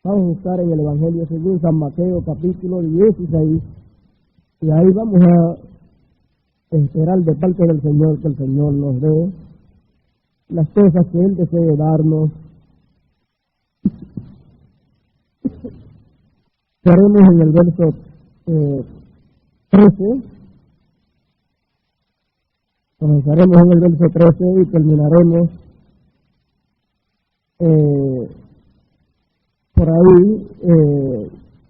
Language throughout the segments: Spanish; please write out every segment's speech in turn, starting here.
Vamos a estar en el Evangelio según San Mateo, capítulo 16, y ahí vamos a esperar de parte del Señor que el Señor nos dé las cosas que Él desee darnos. Estaremos en el verso 13, comenzaremos en el verso 13 y terminaremos por ahí,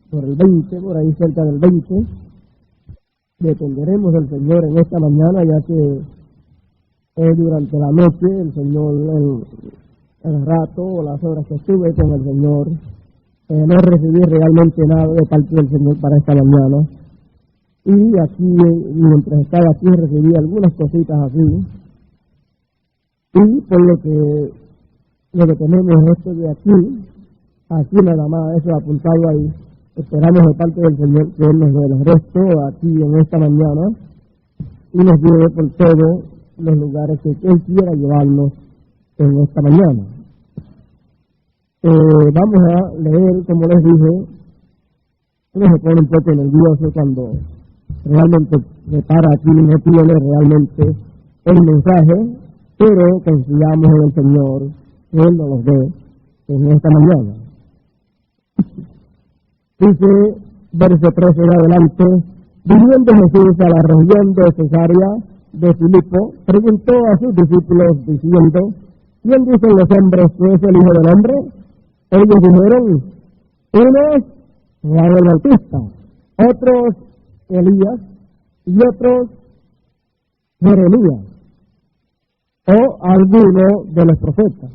por el 20, por ahí cerca del 20. Dependeremos del Señor en esta mañana, ya que durante la noche el Señor, el rato o las horas que estuve con el Señor, no recibí realmente nada de parte del Señor para esta mañana. Y aquí, mientras estaba aquí, recibí algunas cositas así. Y por lo que tenemos esto de aquí nada más, eso apuntado ahí. Esperamos de parte del Señor que Él nos dé el resto aquí en esta mañana y nos lleve por todos los lugares que Él quiera llevarnos en esta mañana. Vamos a leer, como les dije, uno se pone un poco nervioso cuando realmente se para aquí y no tiene realmente el mensaje, pero confiamos en el Señor que Él nos los dé en esta mañana. Dice, verso 13 en adelante, viniendo Jesús a la región de Cesarea de Filipo, preguntó a sus discípulos diciendo, ¿quién dicen los hombres que es el Hijo del Hombre? Ellos dijeron, unos Juan el Bautista, otros Elías y otros Jeremías o alguno de los profetas.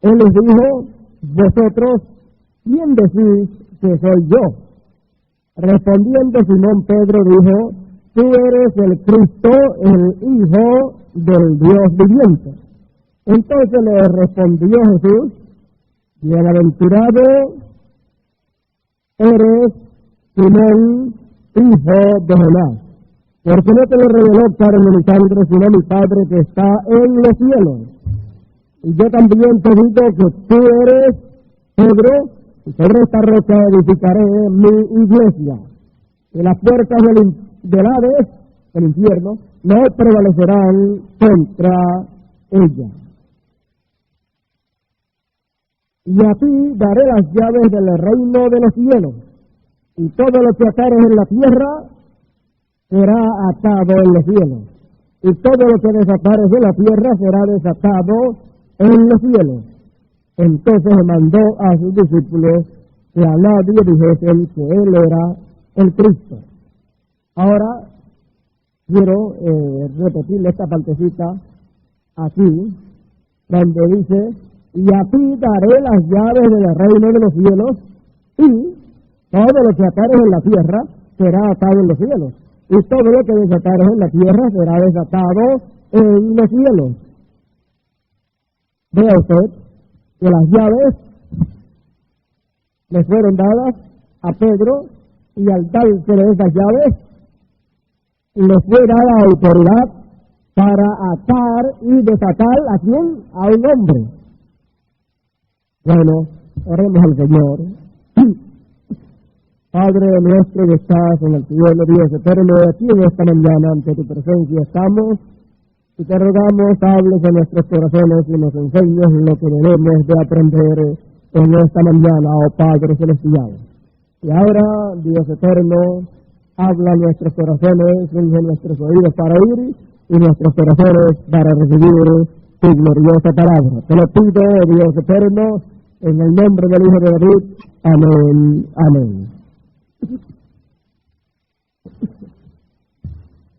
Él les dijo, vosotros, ¿quién decís que soy yo? Respondiendo Simón Pedro dijo, tú eres el Cristo, el Hijo del Dios viviente. Entonces le respondió Jesús, bienaventurado eres Simón, hijo de Jonás, porque no te lo reveló carne ni sangre, sino mi Padre que está en los cielos. Y yo también te digo que tú eres Pedro, y sobre esta roca edificaré mi iglesia, y las puertas del Hades, el infierno, no prevalecerán contra ella. Y a ti daré las llaves del reino de los cielos, y todo lo que atares en la tierra será atado en los cielos, y todo lo que desatares en la tierra será desatado en los cielos. Entonces mandó a sus discípulos que a nadie dijesen que Él era el Cristo. Ahora quiero repetir esta partecita aquí, donde dice, y a ti daré las llaves del reino de los cielos, y todo lo que atares en la tierra será atado en los cielos, y todo lo que desatares en la tierra será desatado en los cielos. Vea usted que las llaves le fueron dadas a Pedro, y al dársele esas llaves le fue dada autoridad para atar y desatar ¿a quién? A un hombre. Bueno, oremos al Señor. Padre nuestro que estás en el cielo, Dios eterno, aquí en esta mañana ante tu presencia estamos, y te rogamos, hables a nuestros corazones y nos enseñes lo que debemos de aprender en esta mañana, oh Padre celestial. Y ahora, Dios eterno, habla a nuestros corazones, unge nuestros oídos para oír y nuestros corazones para recibir tu gloriosa palabra. Te lo pido, Dios eterno, en el nombre del Hijo de David. Amén. Amén.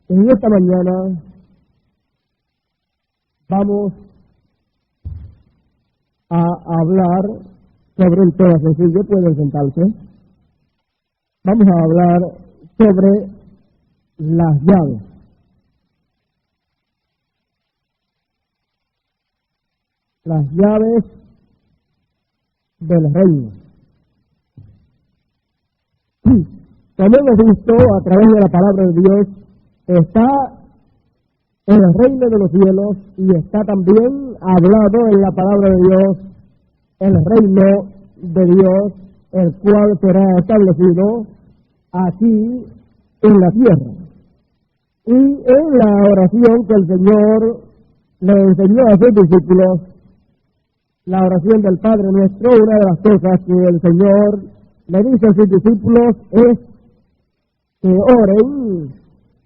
En esta mañana vamos a hablar sobre un tema sencillo, pueden sentarse. Vamos a hablar sobre las llaves. Las llaves del reino. Como hemos visto a través de la palabra de Dios, está en el reino de los cielos y está también hablado en la palabra de Dios el reino de Dios el cual será establecido aquí en la tierra. Y en la oración que el Señor le enseñó a sus discípulos, la oración del Padre Nuestro, una de las cosas que el Señor le dice a sus discípulos es que oren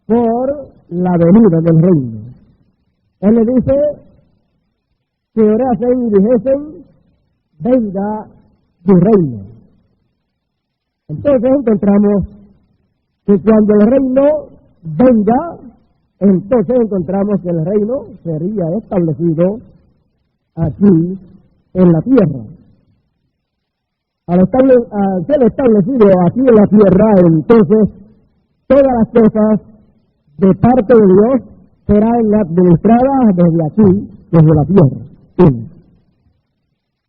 por la venida del reino. Él le dice que orasen y dijesen, venga tu reino. Entonces encontramos que cuando el reino venga, entonces encontramos que el reino sería establecido aquí en la tierra. Al ser establecido aquí en la tierra, entonces todas las cosas de parte de Dios serán administradas desde aquí, desde la tierra. Sí.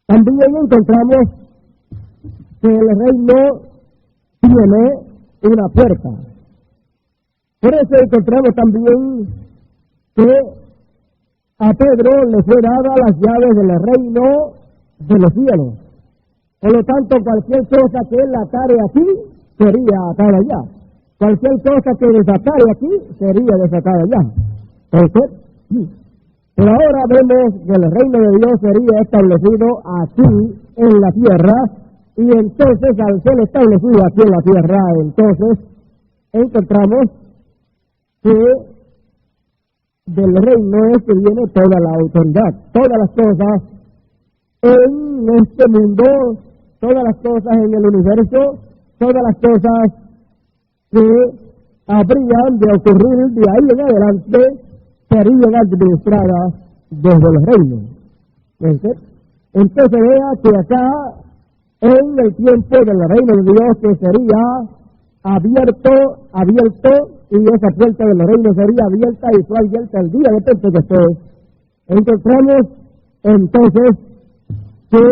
También encontramos que el reino tiene una puerta. Por eso encontramos también que a Pedro le fue dada las llaves del reino de los cielos. Por lo tanto, cualquier cosa que él atare aquí, sería atada allá. Cualquier cosa que desatare aquí, sería desatada allá. ¿Entonces? Sí. Pero ahora vemos que el reino de Dios sería establecido aquí en la tierra, y entonces al ser establecido aquí en la tierra, entonces encontramos que del reino es que viene toda la autoridad, todas las cosas en este mundo, todas las cosas en el universo, todas las cosas que habrían de ocurrir de ahí en adelante serían administradas desde el reino. Entonces vea que acá, en el tiempo del reino de Dios, que sería abierto, y esa puerta del reino sería abierta y fue abierta el día de Pentecostés, encontramos entonces que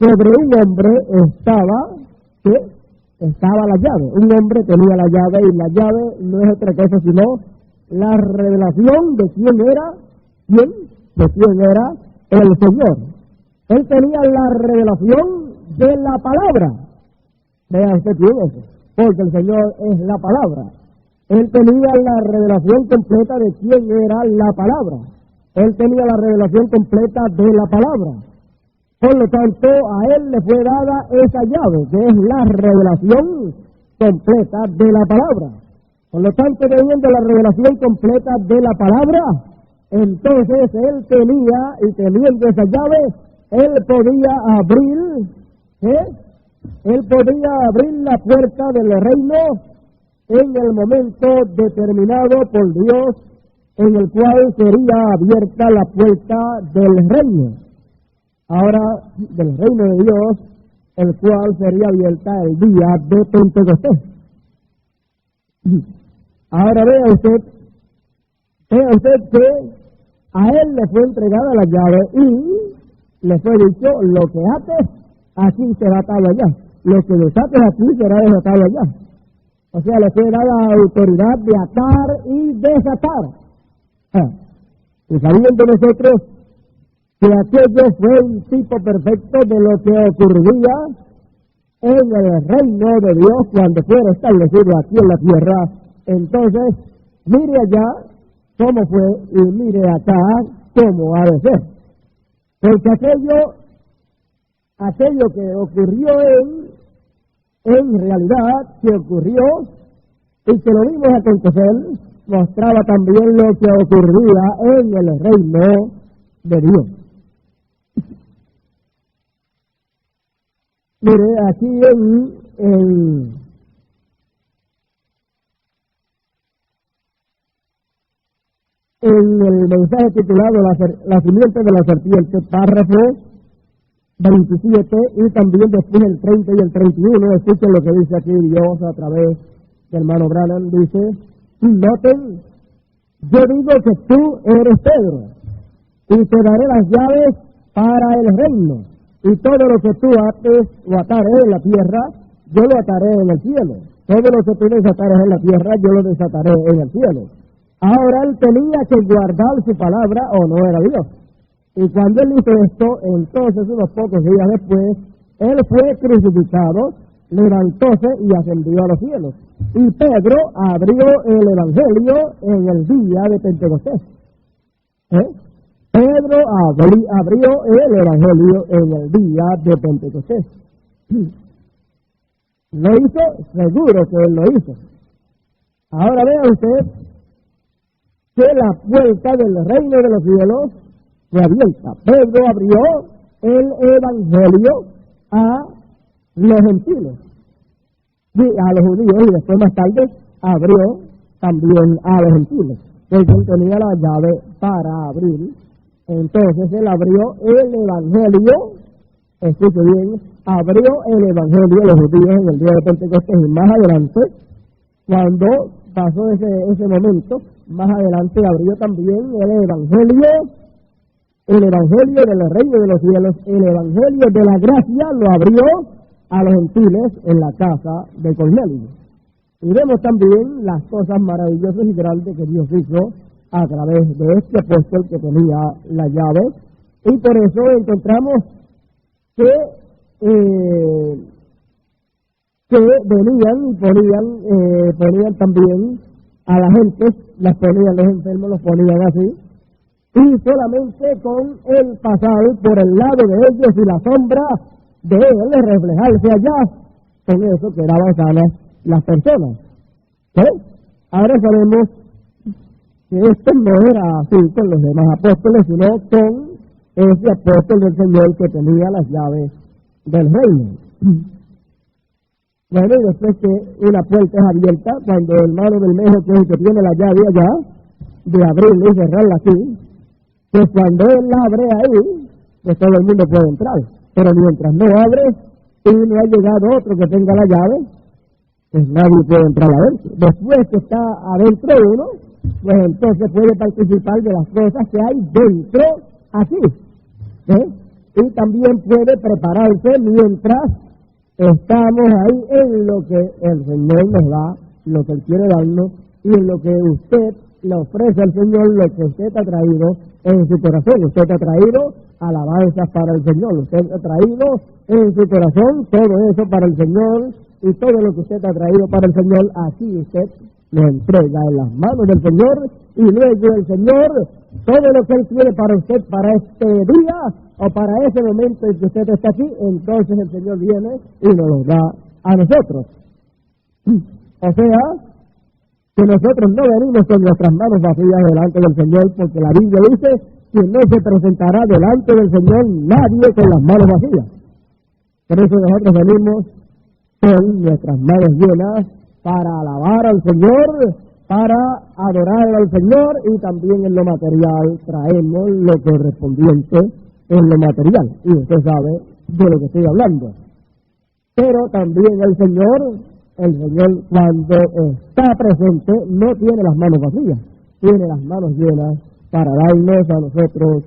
sobre un hombre estaba la llave. Un hombre tenía la llave, y la llave no es otra cosa sino la revelación de quién era el Señor. Él tenía la revelación de la palabra. Vea usted bien eso, porque el Señor es la palabra. Él tenía la revelación completa de quién era la palabra. Él tenía la revelación completa de la palabra. Por lo tanto, a él le fue dada esa llave, que es la revelación completa de la palabra. Por lo tanto, teniendo la revelación completa de la palabra, entonces él tenía, y teniendo esa llave, él podía abrir la puerta del reino en el momento determinado por Dios, en el cual sería abierta la puerta del reino. Ahora, del reino de Dios, el cual sería abierta el día de Pentecostés. Ahora vea usted que a él le fue entregada la llave y le fue dicho, lo que ates aquí será atado allá, lo que desates aquí será desatado allá. O sea, le fue dada autoridad de atar y desatar. Y sabiendo nosotros que aquello fue un tipo perfecto de lo que ocurriría en el reino de Dios cuando fuera establecido aquí en la tierra, entonces mire allá cómo fue y mire acá cómo ha de ser. Porque aquello que ocurrió en realidad, que ocurrió y que lo vimos acontecer, mostraba también lo que ocurría en el reino de Dios. Mire, aquí en el mensaje titulado La simiente de la serpiente, párrafo 27, y también después el 30 y el 31, escuchen lo que dice aquí Dios a través del hermano Branham, dice, noten, yo digo que tú eres Pedro, y te daré las llaves para el reino, y todo lo que tú ates o atares en la tierra, yo lo ataré en el cielo. Todo lo que tú desatares en la tierra, yo lo desataré en el cielo. Ahora él tenía que guardar su palabra, o no era Dios. Y cuando él hizo esto, entonces unos pocos días después, Él fue crucificado, levantóse y ascendió a los cielos. Y Pedro abrió el Evangelio en el día de Pentecostés. Pedro abrió el Evangelio en el día de Pentecostés. ¿Lo hizo? Seguro que él lo hizo. Ahora vea usted que la puerta del reino de los cielos fue abierta. Pedro abrió el Evangelio a los gentiles, y a los judíos, y después más tarde abrió también a los gentiles. Él tenía la llave para abrir. Entonces él abrió el Evangelio, escuche bien, abrió el Evangelio a los judíos en el día de Pentecostés, y más adelante, cuando pasó ese momento, más adelante abrió también el Evangelio del reino de los cielos, el Evangelio de la gracia lo abrió a los gentiles en la casa de Cornelio. Y vemos también las cosas maravillosas y grandes que Dios hizo a través de este apóstol que tenía la llave, y por eso encontramos que venían y ponían también a la gente, las ponían los enfermos, los ponían así, y solamente con el pasar por el lado de ellos y la sombra de él reflejarse allá, con eso quedaban sanas las personas. Ahora sabemos que esto no era así con los demás apóstoles, sino con ese apóstol del Señor que tenía las llaves del reino. Bueno, y después que una puerta es abierta, cuando el hermano del medio, que es el que tiene la llave allá, de abrirla y cerrarla aquí, pues cuando él la abre ahí, pues todo el mundo puede entrar. Pero mientras no abre y no ha llegado otro que tenga la llave, pues nadie puede entrar adentro. Después que está adentro uno, pues entonces puede participar de las cosas que hay dentro aquí. Y también puede prepararse mientras estamos ahí en lo que el Señor nos da, lo que Él quiere darnos, y en lo que usted le ofrece al Señor, lo que usted ha traído en su corazón. Usted ha traído alabanzas para el Señor, usted ha traído en su corazón todo eso para el Señor, y todo lo que usted ha traído para el Señor, así usted lo entrega en las manos del Señor, y luego el Señor, todo lo que Él quiere para usted, para este día, o para ese momento en que usted está aquí, entonces el Señor viene y nos lo da a nosotros. O sea, que nosotros no venimos con nuestras manos vacías delante del Señor, porque la Biblia dice que no se presentará delante del Señor nadie con las manos vacías. Por eso nosotros venimos con nuestras manos llenas para alabar al Señor, para adorar al Señor, y también en lo material traemos lo correspondiente en lo material. Y usted sabe de lo que estoy hablando. Pero también el Señor cuando está presente no tiene las manos vacías, tiene las manos llenas para darnos a nosotros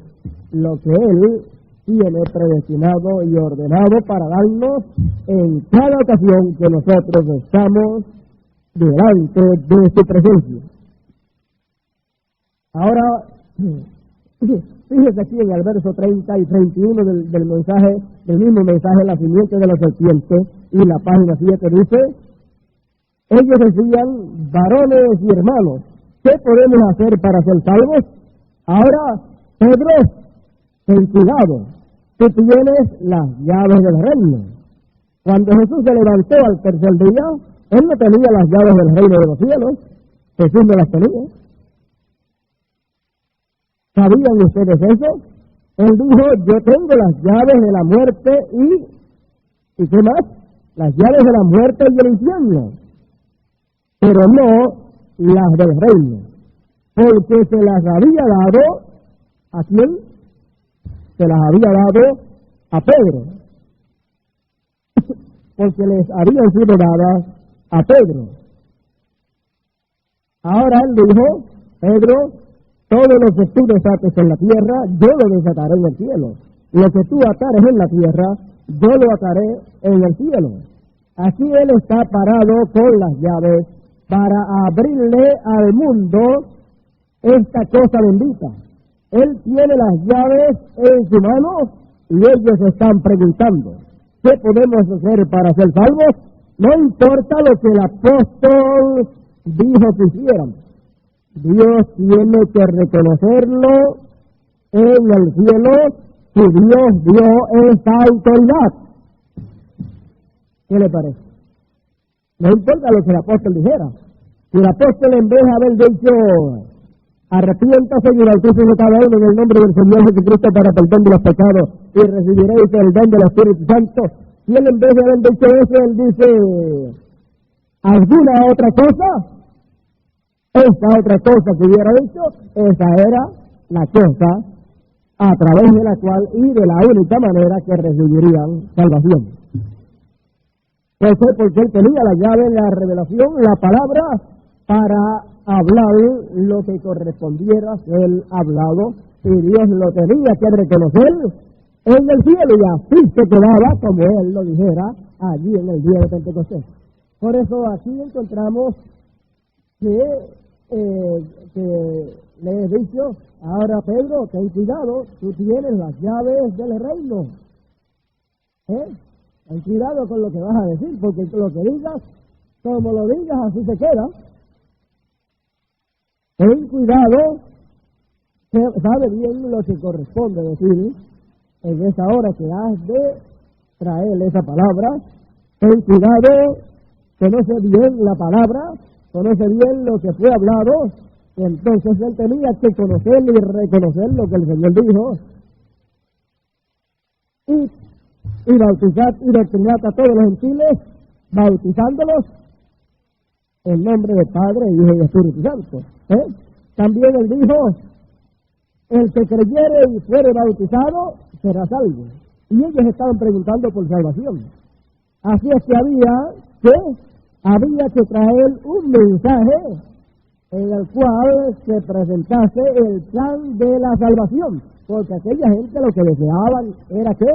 lo que Él tiene predestinado y ordenado para darnos en cada ocasión que nosotros estamos delante de su presencia. Ahora, fíjese aquí en el verso 30 y 31 del mensaje, del mismo mensaje, la simiente de la serpiente, y la página 7 dice: ellos decían, varones y hermanos, ¿qué podemos hacer para ser salvos? Ahora, Pedro, ten cuidado, tú tienes las llaves del reino. Cuando Jesús se levantó al tercer día, Él no tenía las llaves del reino de los cielos, Jesús no las tenía. ¿Sabían ustedes eso? Él dijo, yo tengo las llaves de la muerte ¿y qué más? Las llaves de la muerte y del infierno, pero no las del reino, porque se las había dado, ¿a quién? Se las había dado a Pedro, porque les habían sido dadas a Pedro. Ahora él dijo, Pedro, todo lo que tú desates en la tierra, yo lo desataré en el cielo. Lo que tú atares en la tierra, yo lo ataré en el cielo. Aquí él está parado con las llaves para abrirle al mundo esta cosa bendita. Él tiene las llaves en su mano y ellos están preguntando. ¿Qué podemos hacer para ser salvos? No importa lo que el apóstol dijo que hicieran. Dios tiene que reconocerlo en el cielo si Dios dio esa autoridad. ¿Qué le parece? No importa lo que el apóstol dijera. Si el apóstol, en vez de haber dicho arrepiéntase y bautícese cada uno en el nombre del Señor Jesucristo para perdón de los pecados y recibiréis el don del Espíritu Santo, y él, en vez de haber dicho eso, él dice alguna otra cosa, esa otra cosa que hubiera dicho, esa era la cosa a través de la cual y de la única manera que recibirían salvación. ¿Por qué? Porque él tenía la llave, la revelación, la palabra para hablar lo que correspondiera ser hablado, y Dios lo tenía que reconocer en el cielo, y así se quedaba, como él lo dijera, allí en el día de Pentecostés. Por eso aquí encontramos que le he dicho, ahora Pedro, ten cuidado, tú tienes las llaves del reino. Ten cuidado con lo que vas a decir, porque lo que digas, como lo digas, así se queda. Ten cuidado, sabe bien lo que corresponde decir en esa hora que has de traer esa palabra. Ten cuidado, conoce bien la palabra, conoce bien lo que fue hablado. Entonces él tenía que conocer y reconocer lo que el Señor dijo, y bautizar y doctrinar a todos los gentiles, bautizándolos en nombre del Padre, Hijo y Espíritu Santo. También él dijo, el que creyere y fuere bautizado será salvo. Y ellos estaban preguntando por salvación. Así es que había que traer un mensaje en el cual se presentase el plan de la salvación, porque aquella gente lo que deseaban era que,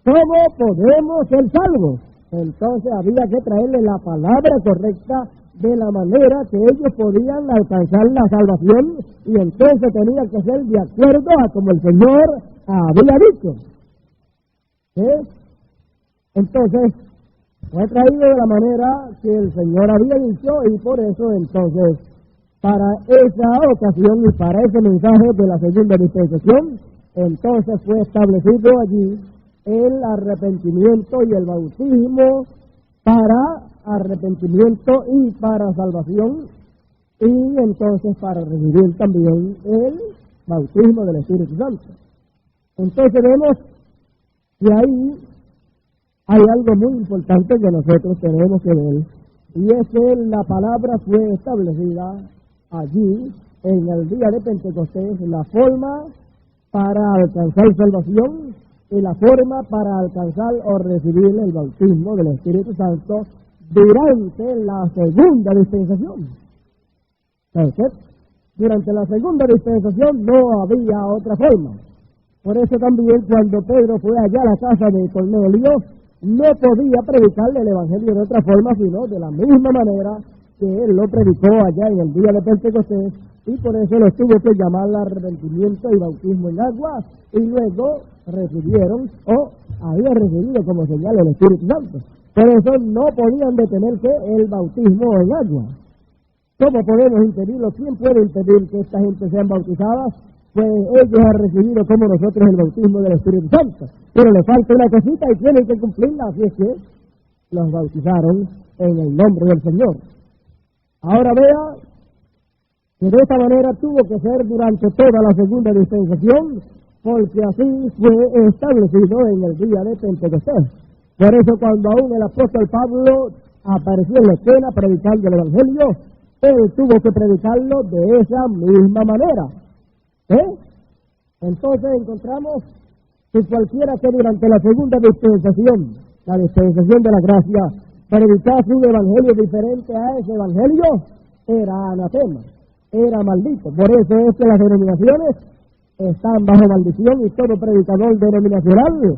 ¿cómo podemos ser salvos? Entonces había que traerle la palabra correcta de la manera que ellos podían alcanzar la salvación, y entonces tenía que ser de acuerdo a como el Señor había dicho. Entonces fue traído de la manera que el Señor había dicho, y por eso entonces para esa ocasión y para ese mensaje de la segunda dispensación, entonces fue establecido allí el arrepentimiento y el bautismo para arrepentimiento y para salvación, y entonces para recibir también el bautismo del Espíritu Santo. Entonces vemos que ahí hay algo muy importante que nosotros tenemos que ver, y es que la palabra fue establecida allí en el día de Pentecostés, la forma para alcanzar salvación y la forma para alcanzar o recibir el bautismo del Espíritu Santo durante la segunda dispensación. Durante la segunda dispensación no había otra forma. Por eso también cuando Pedro fue allá a la casa de Cornelio, no podía predicarle el Evangelio de otra forma, sino de la misma manera que él lo predicó allá en el día de Pentecostés, y por eso los tuvo que llamar arrepentimiento y bautismo en agua, y luego recibieron, o había recibido como señal el Espíritu Santo. Por eso no podían detenerse el bautismo en agua. ¿Cómo podemos impedirlo? ¿Quién puede impedir que esta gente sean bautizadas? Pues ellos han recibido como nosotros el bautismo del Espíritu Santo. Pero le falta una cosita y tienen que cumplirla, así es que los bautizaron en el nombre del Señor. Ahora vea que de esta manera tuvo que ser durante toda la segunda dispensación, porque así fue establecido en el día de Pentecostés. Por eso cuando aún el apóstol Pablo apareció en la escena predicando el Evangelio, él tuvo que predicarlo de esa misma manera. Entonces encontramos que cualquiera que durante la segunda dispensación, la dispensación de la gracia, predicase un evangelio diferente a ese evangelio, era anatema, era maldito. Por eso es que las denominaciones están bajo maldición, y todo predicador denominacional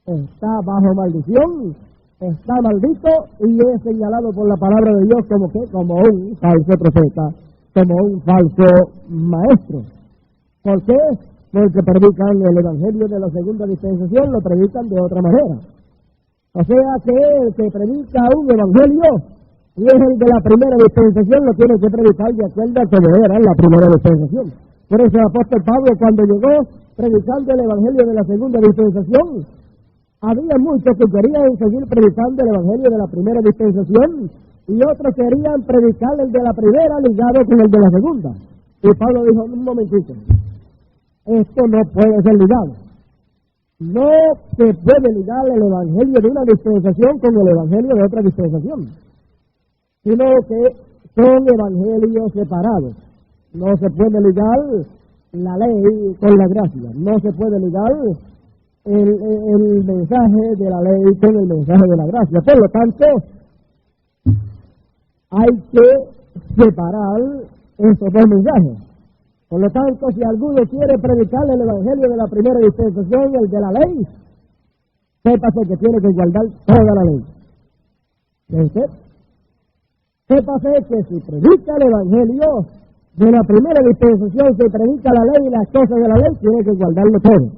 está bajo maldición, está maldito y es señalado por la palabra de Dios como un falso profeta, como un falso maestro. ¿Por qué? Porque predican el evangelio de la segunda dispensación, lo predican de otra manera. O sea que el que predica un evangelio y es el de la primera dispensación, lo tiene que predicar de acuerdo a como era en la primera dispensación. Por eso el apóstol Pablo, cuando llegó predicando el evangelio de la segunda dispensación, había muchos que querían seguir predicando el evangelio de la primera dispensación y otros querían predicar el de la primera ligado con el de la segunda. Y Pablo dijo, un momentito, esto no puede ser ligado. No se puede ligar el evangelio de una dispensación con el evangelio de otra dispensación, sino que son evangelios separados. No se puede ligar la ley con la gracia, no se puede ligar el mensaje de la ley con el mensaje de la gracia. Por lo tanto, hay que separar estos dos mensajes. Por lo tanto, si alguno quiere predicar el evangelio de la primera dispensación, el de la ley, sépase que tiene que guardar toda la ley. ¿Ve usted? Sépase que si predica el evangelio de la primera dispensación, se predica la ley y las cosas de la ley, tiene que guardarlo todo.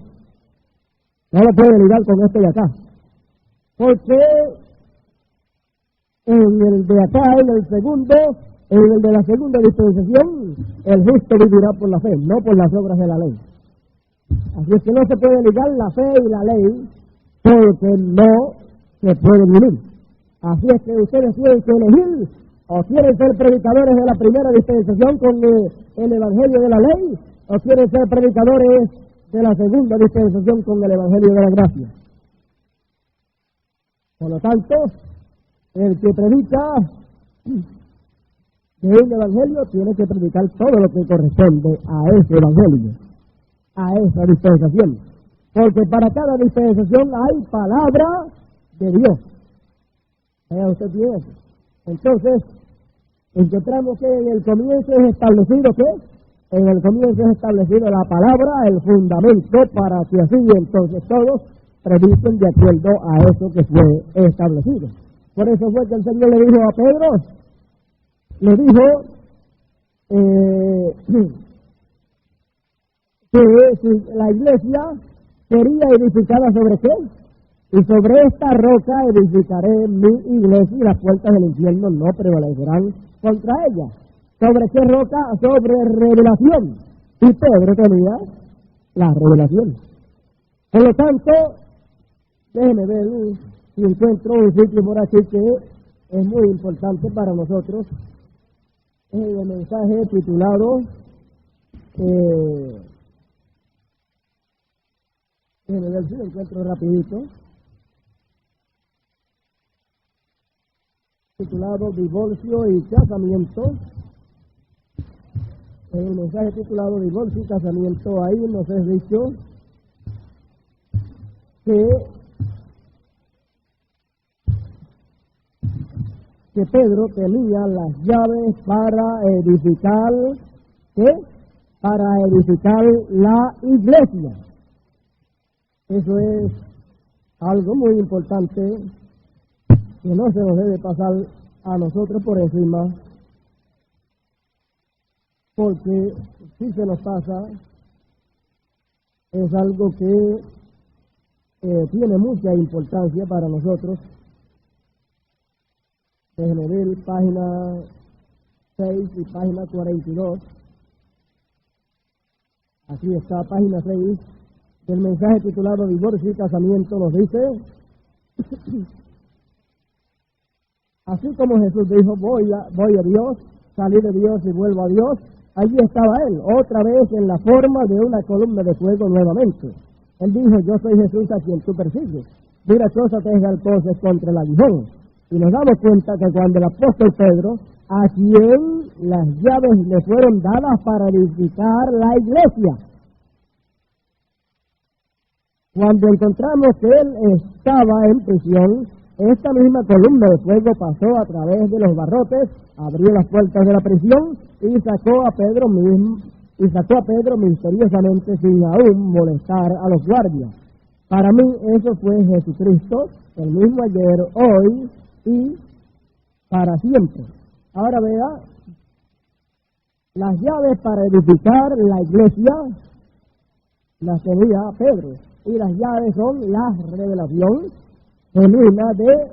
No lo puede ligar con este de acá. Porque en el de acá, en el segundo, en el de la segunda dispensación, el justo vivirá por la fe, no por las obras de la ley. Así es que no se puede ligar la fe y la ley, porque no se puede vivir. Así es que ustedes tienen que elegir, o quieren ser predicadores de la primera dispensación con el evangelio de la ley, o quieren ser predicadores de la segunda dispensación con el evangelio de la gracia. Por lo tanto, el que predica de un evangelio tiene que predicar todo lo que corresponde a ese evangelio, a esa dispensación. Porque para cada dispensación hay palabra de Dios. Vea usted bien eso. Entonces, encontramos que en el comienzo es establecido ¿qué? En el comienzo es establecido la palabra, el fundamento, para que así entonces todos prediquen de acuerdo a eso que fue establecido. Por eso fue que el Señor le dijo a Pedro, le dijo que si la iglesia sería edificada sobre qué, y sobre esta roca edificaré mi iglesia y las puertas del infierno no prevalecerán contra ella. ¿Sobre qué roca? Sobre revelación. Y Pedro tenía la revelación. Por lo tanto, déjenme ver si encuentro un sitio por aquí que es muy importante para nosotros. Es el mensaje titulado déjenme ver si lo encuentro rapidito. Titulado Divorcio y Casamiento. En el mensaje titulado Divorcio y Casamiento, ahí nos es dicho que Pedro tenía las llaves para edificar, ¿qué? Para edificar la iglesia. Eso es algo muy importante que no se nos debe pasar a nosotros por encima, porque si se nos pasa, es algo que tiene mucha importancia para nosotros. Déjenme ver página 6 y página 42. Aquí está, página 6 del mensaje titulado Divorcio y Casamiento, nos dice: así como Jesús dijo, voy a Dios, salí de Dios y vuelvo a Dios, allí estaba Él, otra vez en la forma de una columna de fuego nuevamente. Él dijo, yo soy Jesús a quien tú persigues. Mira, cosa te entonces contra el aguijón. Y nos damos cuenta que cuando el apóstol Pedro, a quien las llaves le fueron dadas para edificar la iglesia, cuando encontramos que él estaba en prisión, esta misma columna de fuego pasó a través de los barrotes, abrió las puertas de la prisión y sacó a Pedro misteriosamente sin aún molestar a los guardias. Para mí eso fue Jesucristo, el mismo ayer, hoy y para siempre. Ahora vea, las llaves para edificar la iglesia las tenía Pedro, y las llaves son la revelación, genuina de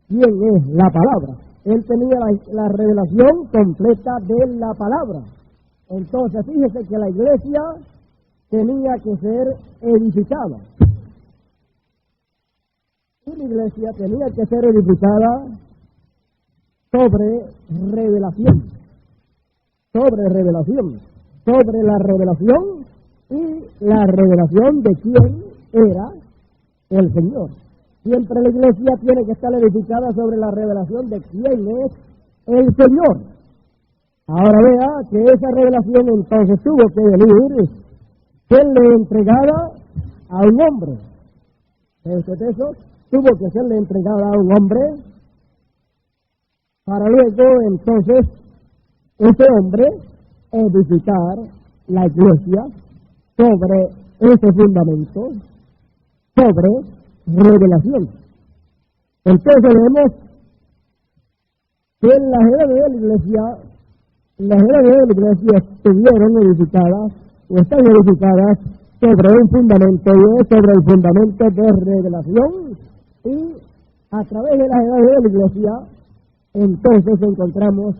quién es la palabra. Él tenía la revelación completa de la palabra. Entonces, fíjese que la iglesia tenía que ser edificada. Y la iglesia tenía que ser edificada sobre revelación, sobre la revelación y la revelación de quién era el Señor. Siempre la iglesia tiene que estar edificada sobre la revelación de quién es el Señor. Ahora vea que esa revelación entonces tuvo que venir, serle entregada a un hombre. ¿Ve usted eso? Tuvo que serle entregada a un hombre para luego entonces ese hombre edificar la iglesia sobre ese fundamento, sobre revelación. Entonces vemos que en las edades de la iglesia estuvieron edificadas o están edificadas sobre un fundamento, y es sobre el fundamento de revelación, y a través de las edades de la iglesia entonces encontramos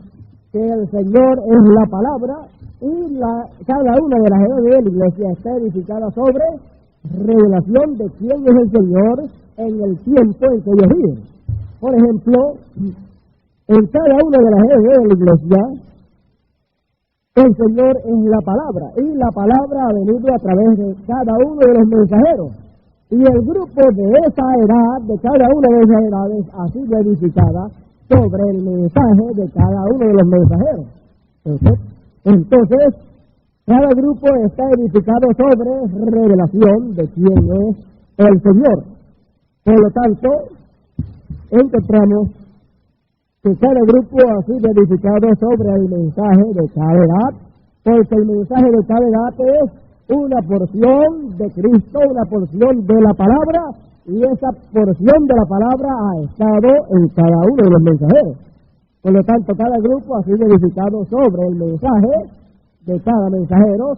que el Señor es la palabra, y cada una de las edades de la iglesia está edificada sobre revelación de quién es el Señor en el tiempo en que ellos viven. Por ejemplo, en cada una de las edades de la iglesia, el Señor es la palabra, y la palabra ha venido a través de cada uno de los mensajeros. Y el grupo de esa edad, de cada una de esas edades, ha sido edificada sobre el mensaje de cada uno de los mensajeros. Entonces, cada grupo está edificado sobre revelación de quién es el Señor. Por lo tanto, encontramos que cada grupo ha sido edificado sobre el mensaje de cada edad, porque el mensaje de cada edad es una porción de Cristo, una porción de la palabra, y esa porción de la palabra ha estado en cada uno de los mensajeros. Por lo tanto, cada grupo ha sido edificado sobre el mensaje de cada mensajero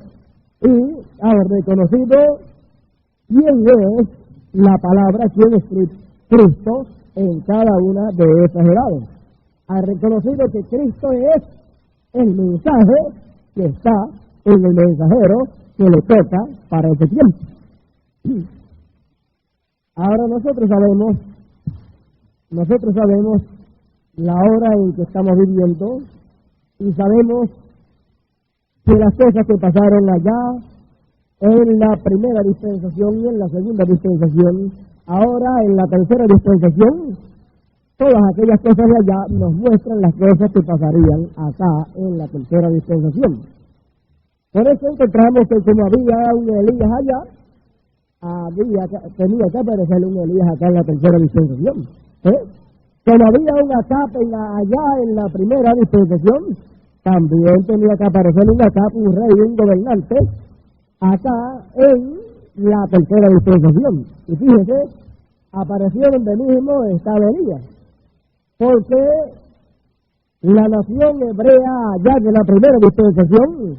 y ha reconocido quién es la palabra, quién es Cristo en cada una de esas edades. Ha reconocido que Cristo es el mensaje que está en el mensajero que le toca para ese tiempo. Ahora nosotros sabemos la hora en que estamos viviendo, y sabemos que las cosas que pasaron allá en la primera dispensación y en la segunda dispensación, ahora en la tercera dispensación, todas aquellas cosas de allá nos muestran las cosas que pasarían acá en la tercera dispensación. Por eso encontramos que como había un Elías allá, tenía que aparecer un Elías acá en la tercera dispensación. Como había un Acab allá en la primera dispensación, también tenía que aparecer un Acab, un rey, un gobernante, acá en la tercera dispensación. Y fíjese, apareció donde mismo estaba Elías, porque la nación hebrea allá de la primera dispensación,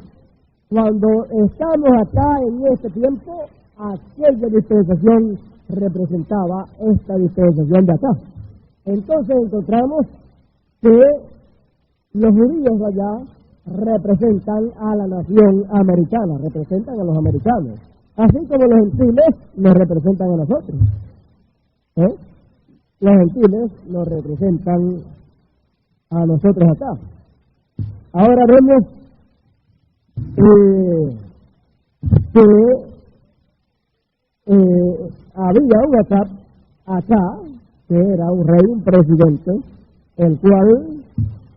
cuando estamos acá en este tiempo, aquella dispensación representaba esta dispensación de acá. Entonces encontramos que los judíos allá representan a la nación americana, representan a los americanos, así como los gentiles nos representan a nosotros. Los gentiles nos representan a nosotros acá. Ahora vemos que había un Acab acá, que era un rey, un presidente, el cual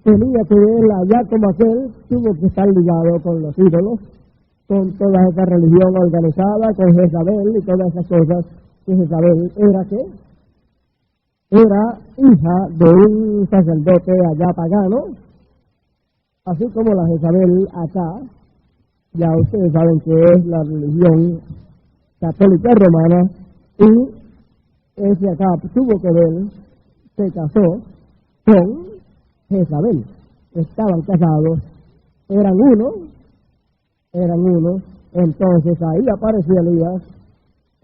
tenía que ver allá como aquel, tuvo que estar ligado con los ídolos, con toda esa religión organizada, con Jezabel y todas esas cosas, que Jezabel era ¿qué? Era hija de un sacerdote allá pagano, así como la Jezabel acá, ya ustedes saben que es la religión católica romana, y ese acá tuvo que ver, se casó con Jezabel. Estaban casados, eran uno, entonces ahí apareció Elías,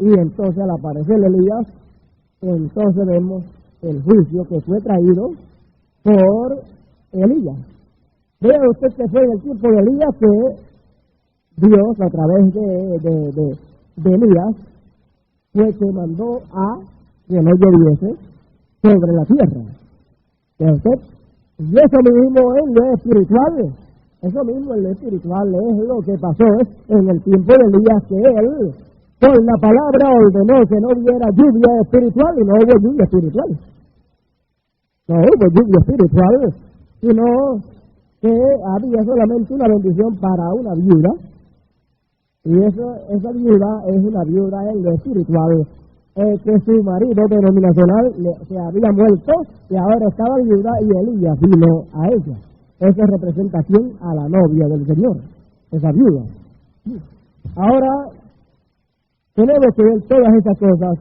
y entonces al aparecer Elías, entonces vemos el juicio que fue traído por Elías. Vea usted que fue en el tiempo de Elías que Dios, a través de Elías, fue que mandó a que no lloviese sobre la tierra. ¿Ve usted? Y eso mismo en lo espiritual, eso mismo en lo espiritual es lo que pasó en el tiempo de Elías, que él, por la palabra, ordenó que no hubiera lluvia espiritual, y no hubo lluvia espiritual. No hubo lluvia espiritual, sino que había solamente una bendición para una viuda, y esa viuda es una viuda en lo espiritual, que su marido denominacional se había muerto y ahora estaba viuda, y Elías vino a ella. Esa es representación a la novia del Señor, esa viuda. Ahora tenemos que ver todas esas cosas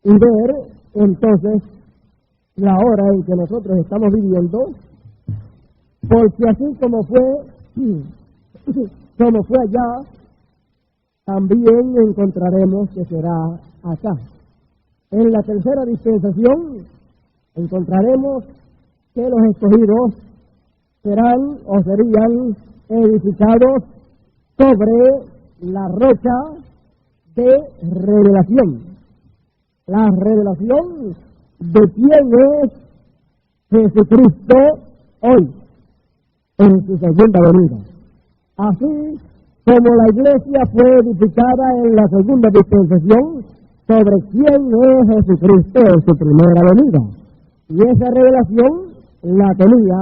y ver entonces la hora en que nosotros estamos viviendo, porque así como fue allá, también encontraremos que será acá. En la tercera dispensación encontraremos que los escogidos serán o serían edificados sobre la roca de revelación. La revelación de quién es Jesucristo hoy, en su segunda venida. Así como la iglesia fue edificada en la segunda dispensación sobre quién es Jesucristo en su primera venida. Y esa revelación la tenía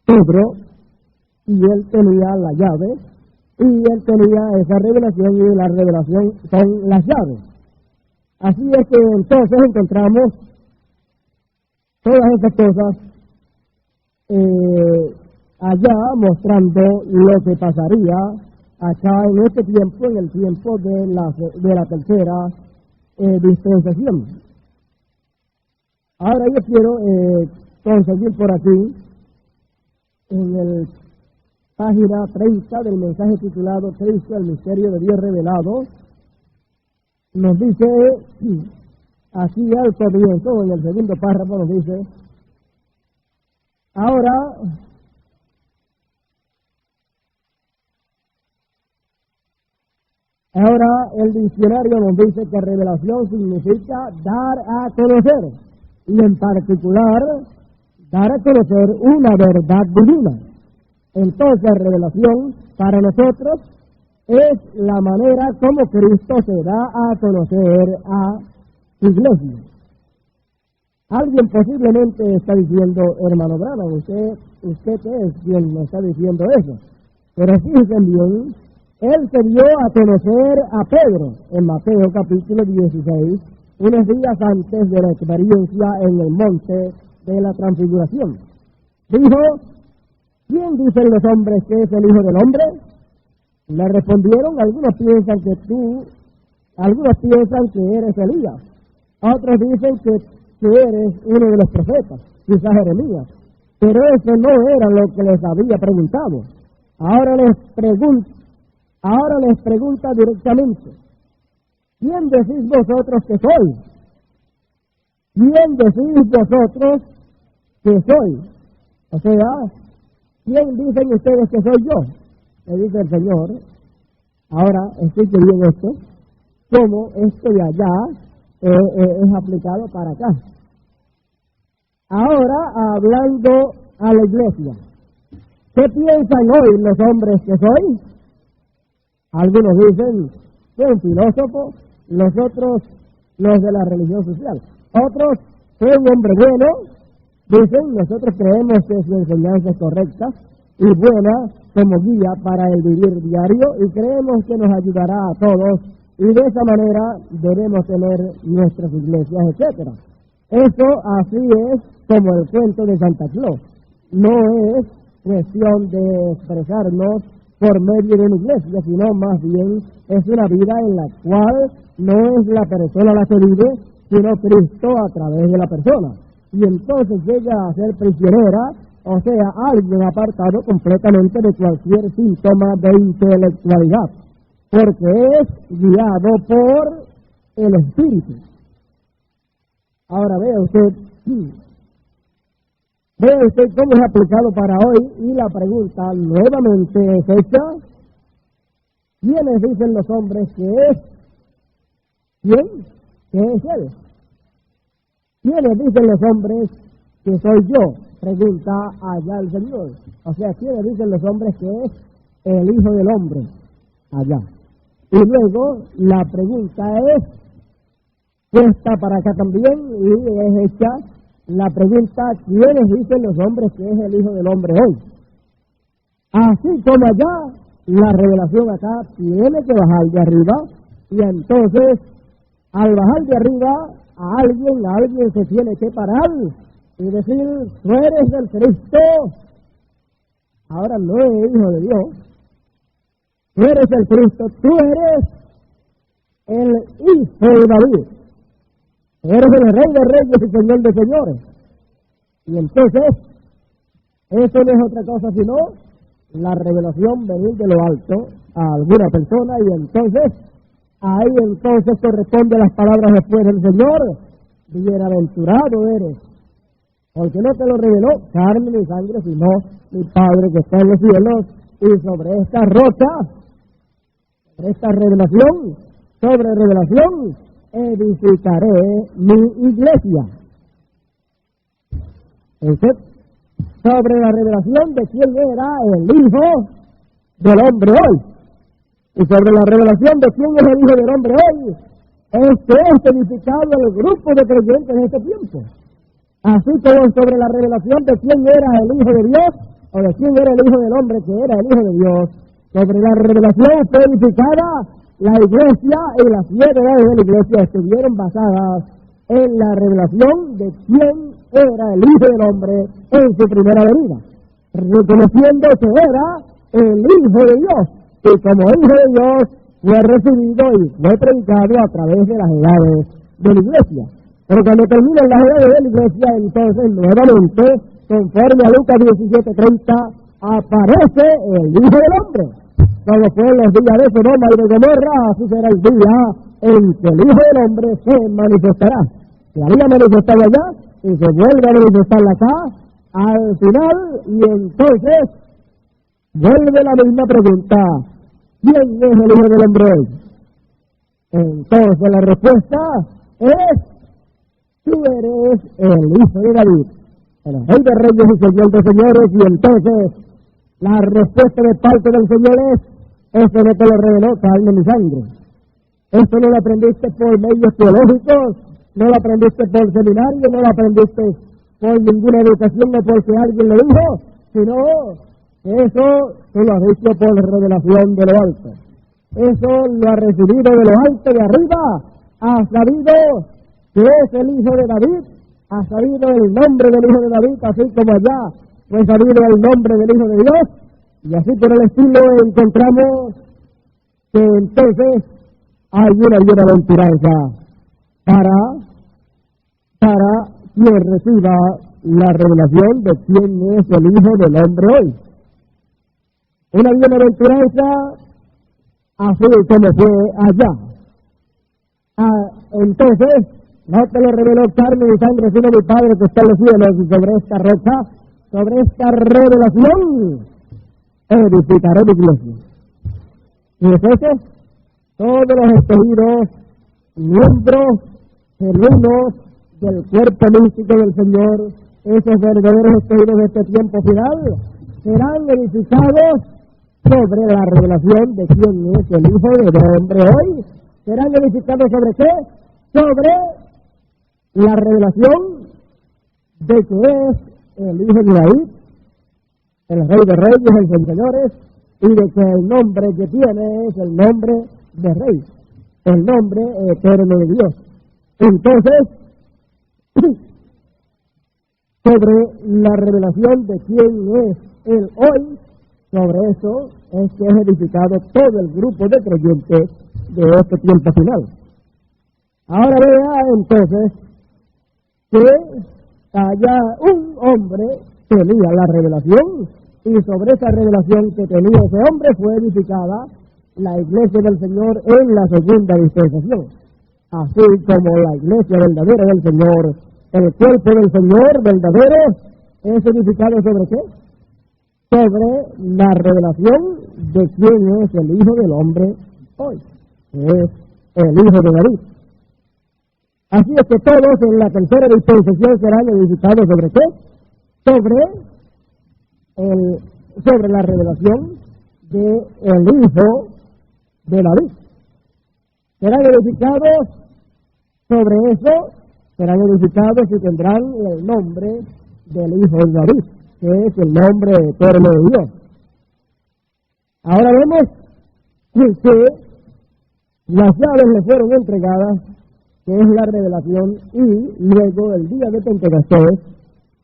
Pedro, y él tenía la llave, y él tenía esa revelación, y la revelación son las llaves. Así es que entonces encontramos todas esas cosas allá, mostrando lo que pasaría acá en este tiempo, en el tiempo de la tercera dispensación. Ahora yo quiero conseguir por aquí, en el página 30 del mensaje titulado Cristo, el misterio de Dios revelado, nos dice, así al comienzo, en el segundo párrafo nos dice, ahora el diccionario nos dice que revelación significa dar a conocer, y en particular dar a conocer una verdad divina. Entonces, revelación para nosotros es la manera como Cristo se da a conocer a su iglesia. Alguien posiblemente está diciendo, hermano Branham, usted es quien me está diciendo eso. Pero fíjense bien, él se dio a conocer a Pedro en Mateo capítulo 16, unos días antes de la experiencia en el monte de la transfiguración. Dijo, ¿quién dicen los hombres que es el Hijo del Hombre? Le respondieron, algunos piensan que eres Elías, otros dicen que eres uno de los profetas, quizás Jeremías, pero eso no era lo que les había preguntado. Ahora les pregunta directamente, ¿quién decís vosotros que soy? ¿Quién decís vosotros que soy? O sea, ¿quién dicen ustedes que soy yo? Le dice el Señor. Ahora, escuche bien esto, cómo esto de allá es aplicado para acá. Ahora, hablando a la iglesia, ¿qué piensan hoy los hombres que soy? Algunos dicen, fue un filósofo, los otros, los de la religión social. Otros, fue un hombre bueno, dicen, nosotros creemos que su enseñanza es correcta y buena como guía para el vivir diario, y creemos que nos ayudará a todos, y de esa manera debemos tener nuestras iglesias, etc. Eso así es como el cuento de Santa Claus. No es cuestión de expresarnos por medio de una iglesia, sino más bien es una vida en la cual no es la persona la que vive, sino Cristo a través de la persona. Y entonces llega a ser prisionera, o sea, alguien apartado completamente de cualquier síntoma de intelectualidad, porque es guiado por el Espíritu. Ahora vea usted cómo es aplicado para hoy, y la pregunta nuevamente es hecha: ¿quiénes dicen los hombres que es? ¿Quién? ¿Qué es él? ¿Quiénes dicen los hombres que soy yo? Pregunta allá el Señor. O sea, ¿quiénes dicen los hombres que es el Hijo del Hombre? Allá. Y luego la pregunta es puesta para acá también, y es hecha la pregunta: ¿quiénes dicen los hombres que es el Hijo del Hombre hoy? Así como allá, la revelación acá tiene que bajar de arriba, y entonces, al bajar de arriba, a alguien se tiene que parar y decir: tú eres el Cristo. Ahora no es Hijo de Dios, tú eres el Cristo, tú eres el Hijo de David, eres el Rey de Reyes y Señor de Señores. Y entonces, eso no es otra cosa sino la revelación venir de lo alto a alguna persona, y entonces ahí corresponde las palabras después del Señor: bienaventurado eres, porque no te lo reveló carne ni sangre, sino mi Padre que está en los cielos. Y sobre esta roca, sobre esta revelación, edificaré mi iglesia. Sobre la revelación de quién era el Hijo del Hombre hoy, y sobre la revelación de quién es el Hijo del Hombre hoy, es edificado el grupo de creyentes de este tiempo. Así como sobre la revelación de quién era el Hijo de Dios, o de quién era el Hijo del Hombre que era el Hijo de Dios, sobre la revelación fue edificada la iglesia, y las 7 edades de la iglesia estuvieron basadas en la revelación de quién era el Hijo del Hombre en su primera venida, reconociendo que era el Hijo de Dios, y como Hijo de Dios fue recibido y fue predicado a través de las edades de la iglesia. Pero cuando terminan las edades de la iglesia, entonces nuevamente, conforme a Lucas 17:30, aparece el Hijo del Hombre. Como fue en los días de Sodoma y de Gomorra, así será el día en que el Hijo del Hombre se manifestará. Se había manifestado allá y se vuelve a manifestar acá al final, y entonces vuelve la misma pregunta: ¿quién es el Hijo del Hombre hoy? Entonces la respuesta es: tú eres el Hijo de David, el Rey de Reyes y Señor de Señores. Y entonces la respuesta de parte del Señor es: eso no te lo reveló carne ni sangre, esto no lo aprendiste por medios teológicos, no lo aprendiste por seminario, no lo aprendiste por ninguna educación o porque alguien lo dijo, sino eso tú lo has visto por revelación de lo alto. Eso lo ha recibido de lo alto de arriba, has sabido que es el Hijo de David, has sabido el nombre del Hijo de David, así como allá fue sabido el nombre del Hijo de Dios, y así por el estilo encontramos que entonces hay una bienaventuranza para quien reciba la revelación de quién es el Hijo del Hombre hoy. Una bienaventuranza así como fue allá. Entonces, no te lo reveló carne ni sangre, sino mi Padre que está en los cielos, y sobre esta roca, sobre esta revelación, edificaré mi iglesia. Y entonces, todos los escogidos, miembros genuinos del cuerpo místico del Señor, esos verdaderos escogidos de este tiempo final, serán edificados sobre la revelación de quién es el Hijo del Hombre hoy. ¿Serán edificados sobre qué? Sobre la revelación de que es el Hijo de David, el Rey de Reyes, el de Señores, y de que el nombre que tiene es el nombre de Rey, el nombre eterno de Dios. Entonces, sobre la revelación de quién es Él hoy, sobre eso es que es edificado todo el grupo de creyentes de este tiempo final. Ahora vea entonces que allá un hombre tenía la revelación, y sobre esa revelación que tenía ese hombre fue edificada la iglesia del Señor en la segunda dispensación. así como la iglesia verdadera del Señor, el cuerpo del Señor verdadero, ¿es edificado sobre qué? Sobre la revelación de quién es el Hijo del Hombre hoy, que es el Hijo de David. Así es que todos en la tercera dispensación serán edificados ¿sobre qué? Sobre la revelación del Hijo de David. Serán edificados sobre eso, serán edificados y tendrán el nombre del Hijo de David, que es el nombre eterno de Dios. Ahora vemos que las llaves le fueron entregadas, que es la revelación, y luego el día de Pentecostés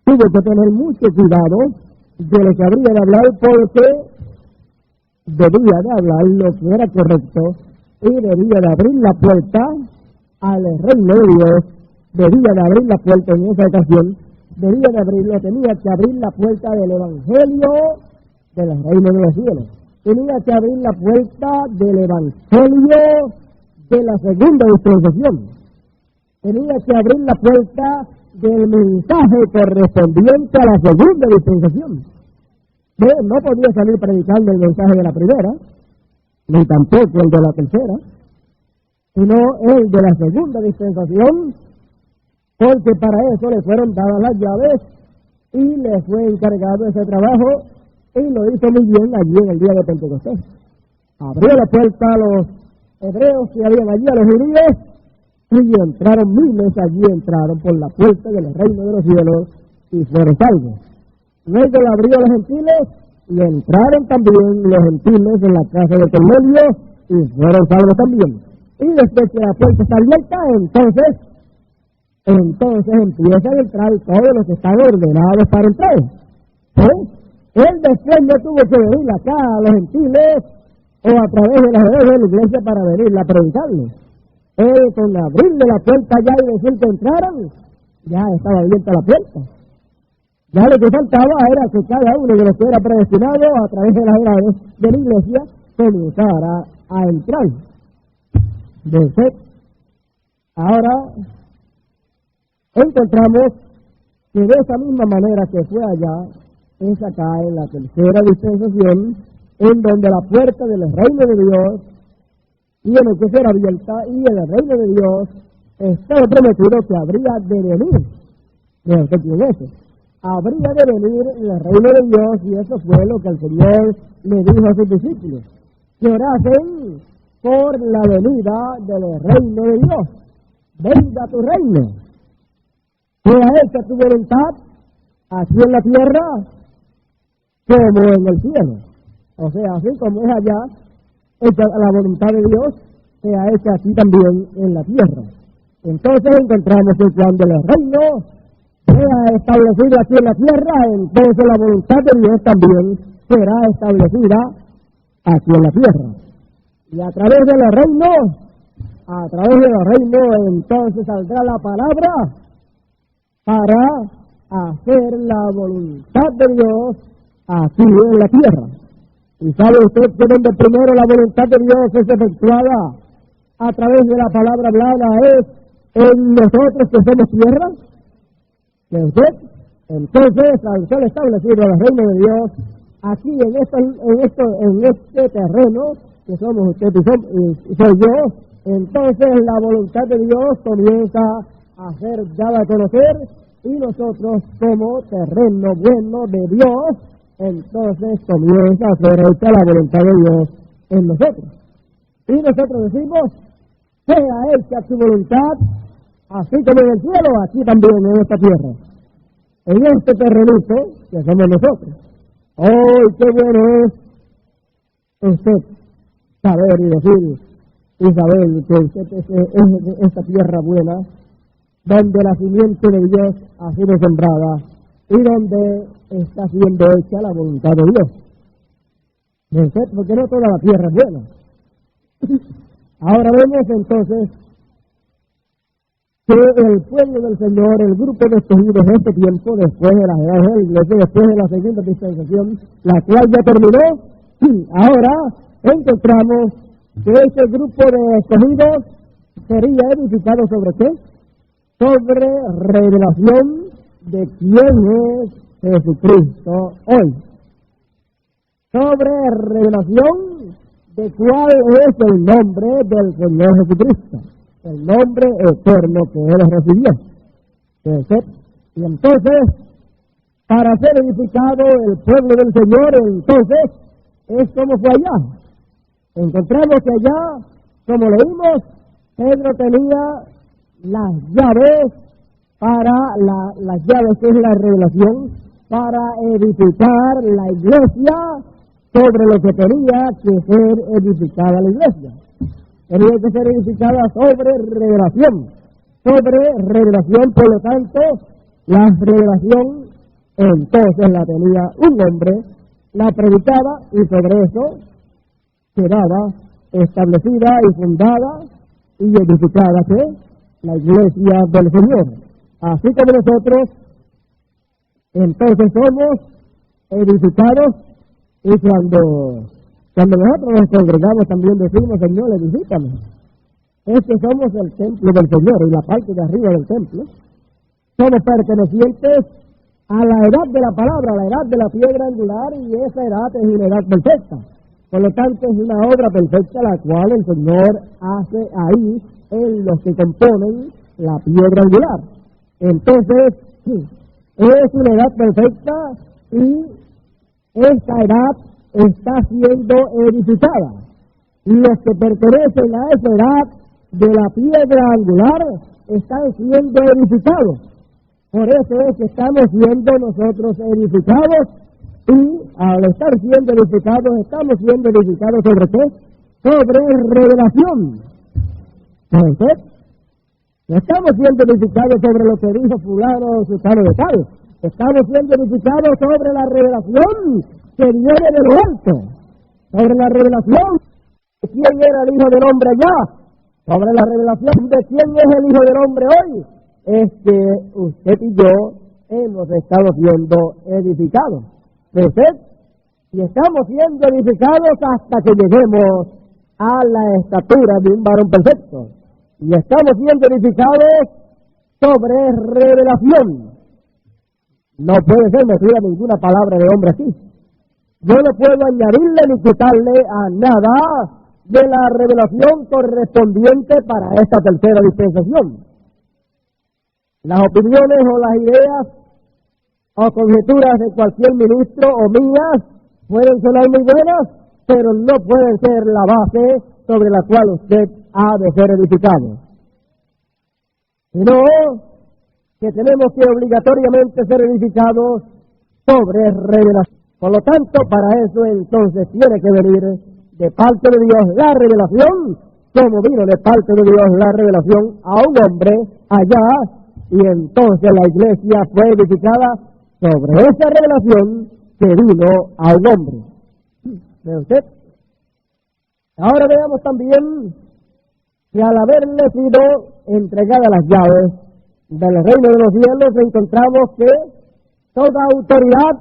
tuvo que tener mucho cuidado de lo que habría de hablar, porque debía de hablar lo que era correcto y debía de abrir la puerta al reino de Dios, debía de abrir la puerta en esa ocasión, tenía que abrir la puerta del Evangelio del reino de los cielos, tenía que abrir la puerta del Evangelio de la segunda dispensación, tenía que abrir la puerta del mensaje correspondiente a la segunda dispensación. No podía salir predicando el mensaje de la primera, ni tampoco el de la tercera, sino el de la segunda dispensación, porque para eso le fueron dadas las llaves y le fue encargado ese trabajo, y lo hizo muy bien allí en el día de Pentecostés. Abrió la puerta a los hebreos que habían allí, a los judíos, y entraron miles allí, entraron por la puerta del reino de los cielos y fueron salvos. Luego la abrió a los gentiles y entraron también los gentiles en la casa de Cornelio y fueron salvos también. Y después que la puerta está abierta, entonces empiezan a entrar todos los que están ordenados para entrar. Él después no tuvo que venir acá a los gentiles o a través de las redes de la iglesia para venir a predicarles. Él con abrirle la puerta ya y decir que entraran, ya estaba abierta la puerta. Ya lo que faltaba era que cada uno de los que era predestinado a través de las edades de la iglesia comenzara a entrar. Ahora encontramos que de esa misma manera que fue allá, es acá en la tercera dispensación, en donde la puerta del reino de Dios tiene que ser abierta, y el reino de Dios estaba prometido que habría de venir. Habría de venir el reino de Dios, y eso fue lo que el Señor le dijo a sus discípulos, que orasen por la venida del reino de Dios. Venga tu reino, sea hecha tu voluntad, aquí en la tierra como en el cielo. O sea, así como es allá, hecha la voluntad de Dios, sea hecha aquí también en la tierra. Entonces encontramos que cuando el reino sea establecido aquí en la tierra, entonces la voluntad de Dios también será establecida aquí en la tierra. Y a través del reino, entonces saldrá la palabra para hacer la voluntad de Dios aquí en la tierra. ¿Y sabe usted que donde primero la voluntad de Dios es efectuada a través de la palabra hablada es en nosotros que somos tierra? ¿Que usted? Entonces, al ser establecido el reino de Dios aquí en este terreno que somos usted y soy yo, entonces la voluntad de Dios comienza a ser dada a conocer, y nosotros como terreno bueno de Dios, entonces comienza a ser hecha la voluntad de Dios en nosotros. Y nosotros decimos, sea hecha su voluntad, así como en el cielo, aquí también en esta tierra, en este terrenito que somos nosotros. ¡Oh, qué bueno es usted saber y decir y saber que usted es esta tierra buena, donde la simiente de Dios ha sido sembrada y donde está siendo hecha la voluntad de Dios? Porque no toda la tierra es buena. Ahora vemos entonces que el pueblo del Señor, el grupo de escogidos de este tiempo, después de las edades de la iglesia, después de la segunda dispensación, la cual ya terminó, ahora encontramos que ese grupo de escogidos sería edificado ¿sobre qué? Sobre revelación de quién es Jesucristo hoy. Sobre revelación de cuál es el nombre del Señor Jesucristo, el nombre eterno que Él recibió. Y entonces, para ser edificado el pueblo del Señor, entonces, es como fue allá. Encontramos que allá, como leímos, Pedro tenía las llaves para las llaves que es la revelación, para edificar la iglesia sobre lo que tenía que ser edificada la iglesia. Tenía que ser edificada sobre revelación. Sobre revelación, por lo tanto, la revelación entonces la tenía un hombre, la predicaba y sobre eso quedaba establecida y fundada y edificada ¿qué? La iglesia del Señor. Así como nosotros entonces somos edificados y cuando nosotros nos congregamos también decimos, Señor, edifícame. Es que somos el templo del Señor y la parte de arriba del templo. Somos pertenecientes a la edad de la palabra, a la edad de la piedra angular, y esa edad es una edad perfecta. Por lo tanto, es una obra perfecta la cual el Señor hace ahí en los que componen la piedra angular. Entonces, es una edad perfecta y esta edad está siendo edificada. Los que pertenecen a esa edad de la piedra angular están siendo edificados. Por eso es que estamos siendo nosotros edificados y al estar siendo edificados, estamos siendo edificados ¿sobre qué? Sobre revelación. Entonces, no estamos siendo edificados sobre lo que dijo fulano o sultano de tal. Estamos siendo edificados sobre la revelación que viene de lo alto. Sobre la revelación de quién era el Hijo del Hombre allá. Sobre la revelación de quién es el Hijo del Hombre hoy. Es que usted y yo hemos estado siendo edificados. ¿Usted? Y estamos siendo edificados hasta que lleguemos a la estatura de un varón perfecto. Y estamos siendo edificados sobre revelación. No puede ser metida ninguna palabra de hombre aquí. Yo no puedo añadirle ni quitarle a nada de la revelación correspondiente para esta tercera dispensación. Las opiniones o las ideas o conjeturas de cualquier ministro o mías pueden sonar muy buenas, pero no pueden ser la base sobre la cual usted ha de ser edificado. Sino que tenemos que obligatoriamente ser edificados sobre revelación. Por lo tanto, para eso entonces tiene que venir de parte de Dios la revelación, como vino de parte de Dios la revelación a un hombre allá, y entonces la iglesia fue edificada sobre esa revelación que vino a un hombre. ¿Ve usted? Ahora veamos también que al haberle sido entregadas las llaves del reino de los cielos, encontramos que toda autoridad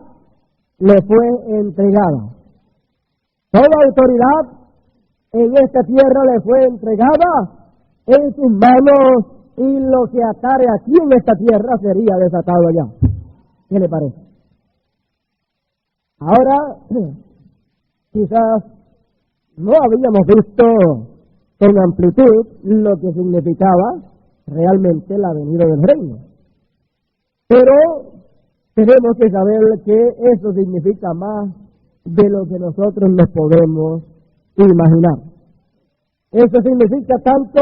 le fue entregada. Toda autoridad en esta tierra le fue entregada en sus manos, y lo que atare aquí en esta tierra sería desatado allá. ¿Qué le parece? Ahora, quizás no habíamos visto con amplitud lo que significaba realmente la venida del reino. Pero tenemos que saber que eso significa más de lo que nosotros nos podemos imaginar. Eso significa tanto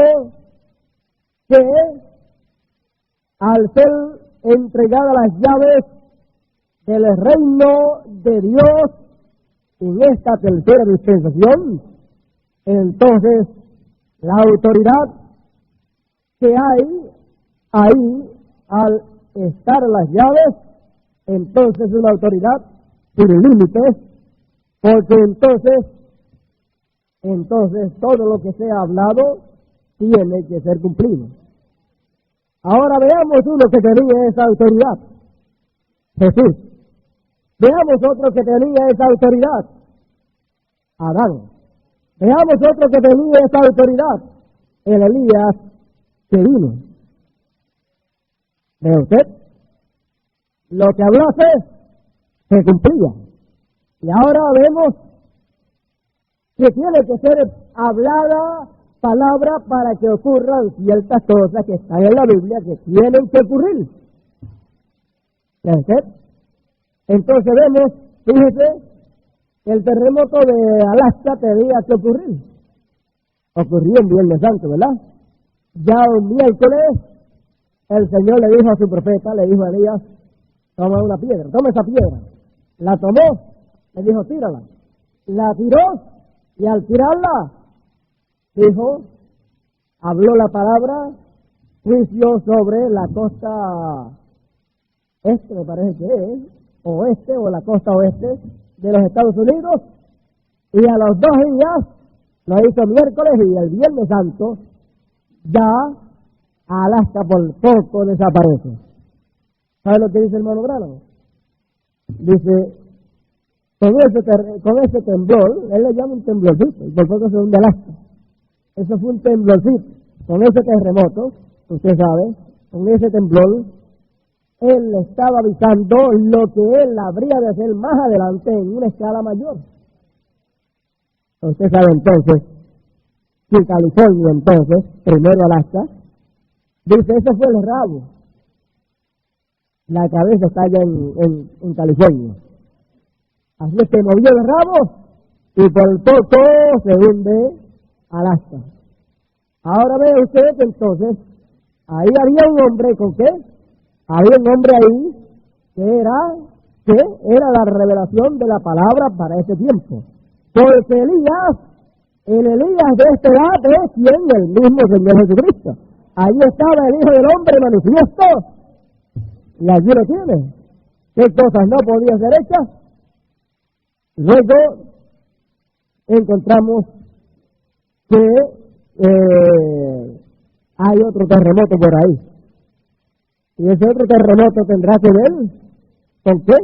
que al ser entregadas las llaves del reino de Dios en esta tercera dispensación, entonces la autoridad que hay ahí al estar las llaves, entonces una autoridad sin límites, porque entonces todo lo que sea hablado tiene que ser cumplido. Ahora veamos uno que tenía esa autoridad, Jesús. Veamos otro que tenía esa autoridad, Adán. Veamos otro que tenía esa autoridad, el Elías que vino. ¿Ve usted? Lo que hablase se cumplía. Y ahora vemos que tiene que ser hablada palabra para que ocurran ciertas cosas que están en la Biblia que tienen que ocurrir. ¿Ve usted? Entonces vemos, fíjese, el terremoto de Alaska tenía que ocurrir. Ocurrió en Viernes Santo, ¿verdad? Ya un miércoles, el Señor le dijo a su profeta, le dijo a Elías, toma una piedra, toma esa piedra. La tomó, le dijo, tírala. La tiró, y al tirarla, dijo, habló la palabra, juicio sobre la costa este, me parece que es, oeste, o la costa oeste de los Estados Unidos, y a los 2 días, lo hizo miércoles, y el Viernes Santo, ya Alaska por poco desaparece. ¿Sabe lo que dice el hermano Branham? Dice, con ese temblor, él le llama un temblorcito, y por poco se hunde Alaska. Eso fue un temblorcito. Con ese terremoto, usted sabe, con ese temblor, él le estaba avisando lo que él habría de hacer más adelante en una escala mayor. Usted sabe entonces, que California entonces, primero Alaska, dice, ese fue el rabo. La cabeza está allá en California. Así es que movió el rabo y por poco se hunde Alaska. Ahora ve usted que entonces, ahí había un hombre, ¿con qué? Había un hombre ahí que era la revelación de la palabra para ese tiempo. Porque Elías, el Elías de este lado es quien el mismo Señor Jesucristo. Allí estaba el Hijo del Hombre manifiesto, y allí lo tiene. ¿Qué cosas no podían ser hechas? Luego encontramos que hay otro terremoto por ahí. Y ese otro terremoto tendrá que ver, ¿con qué?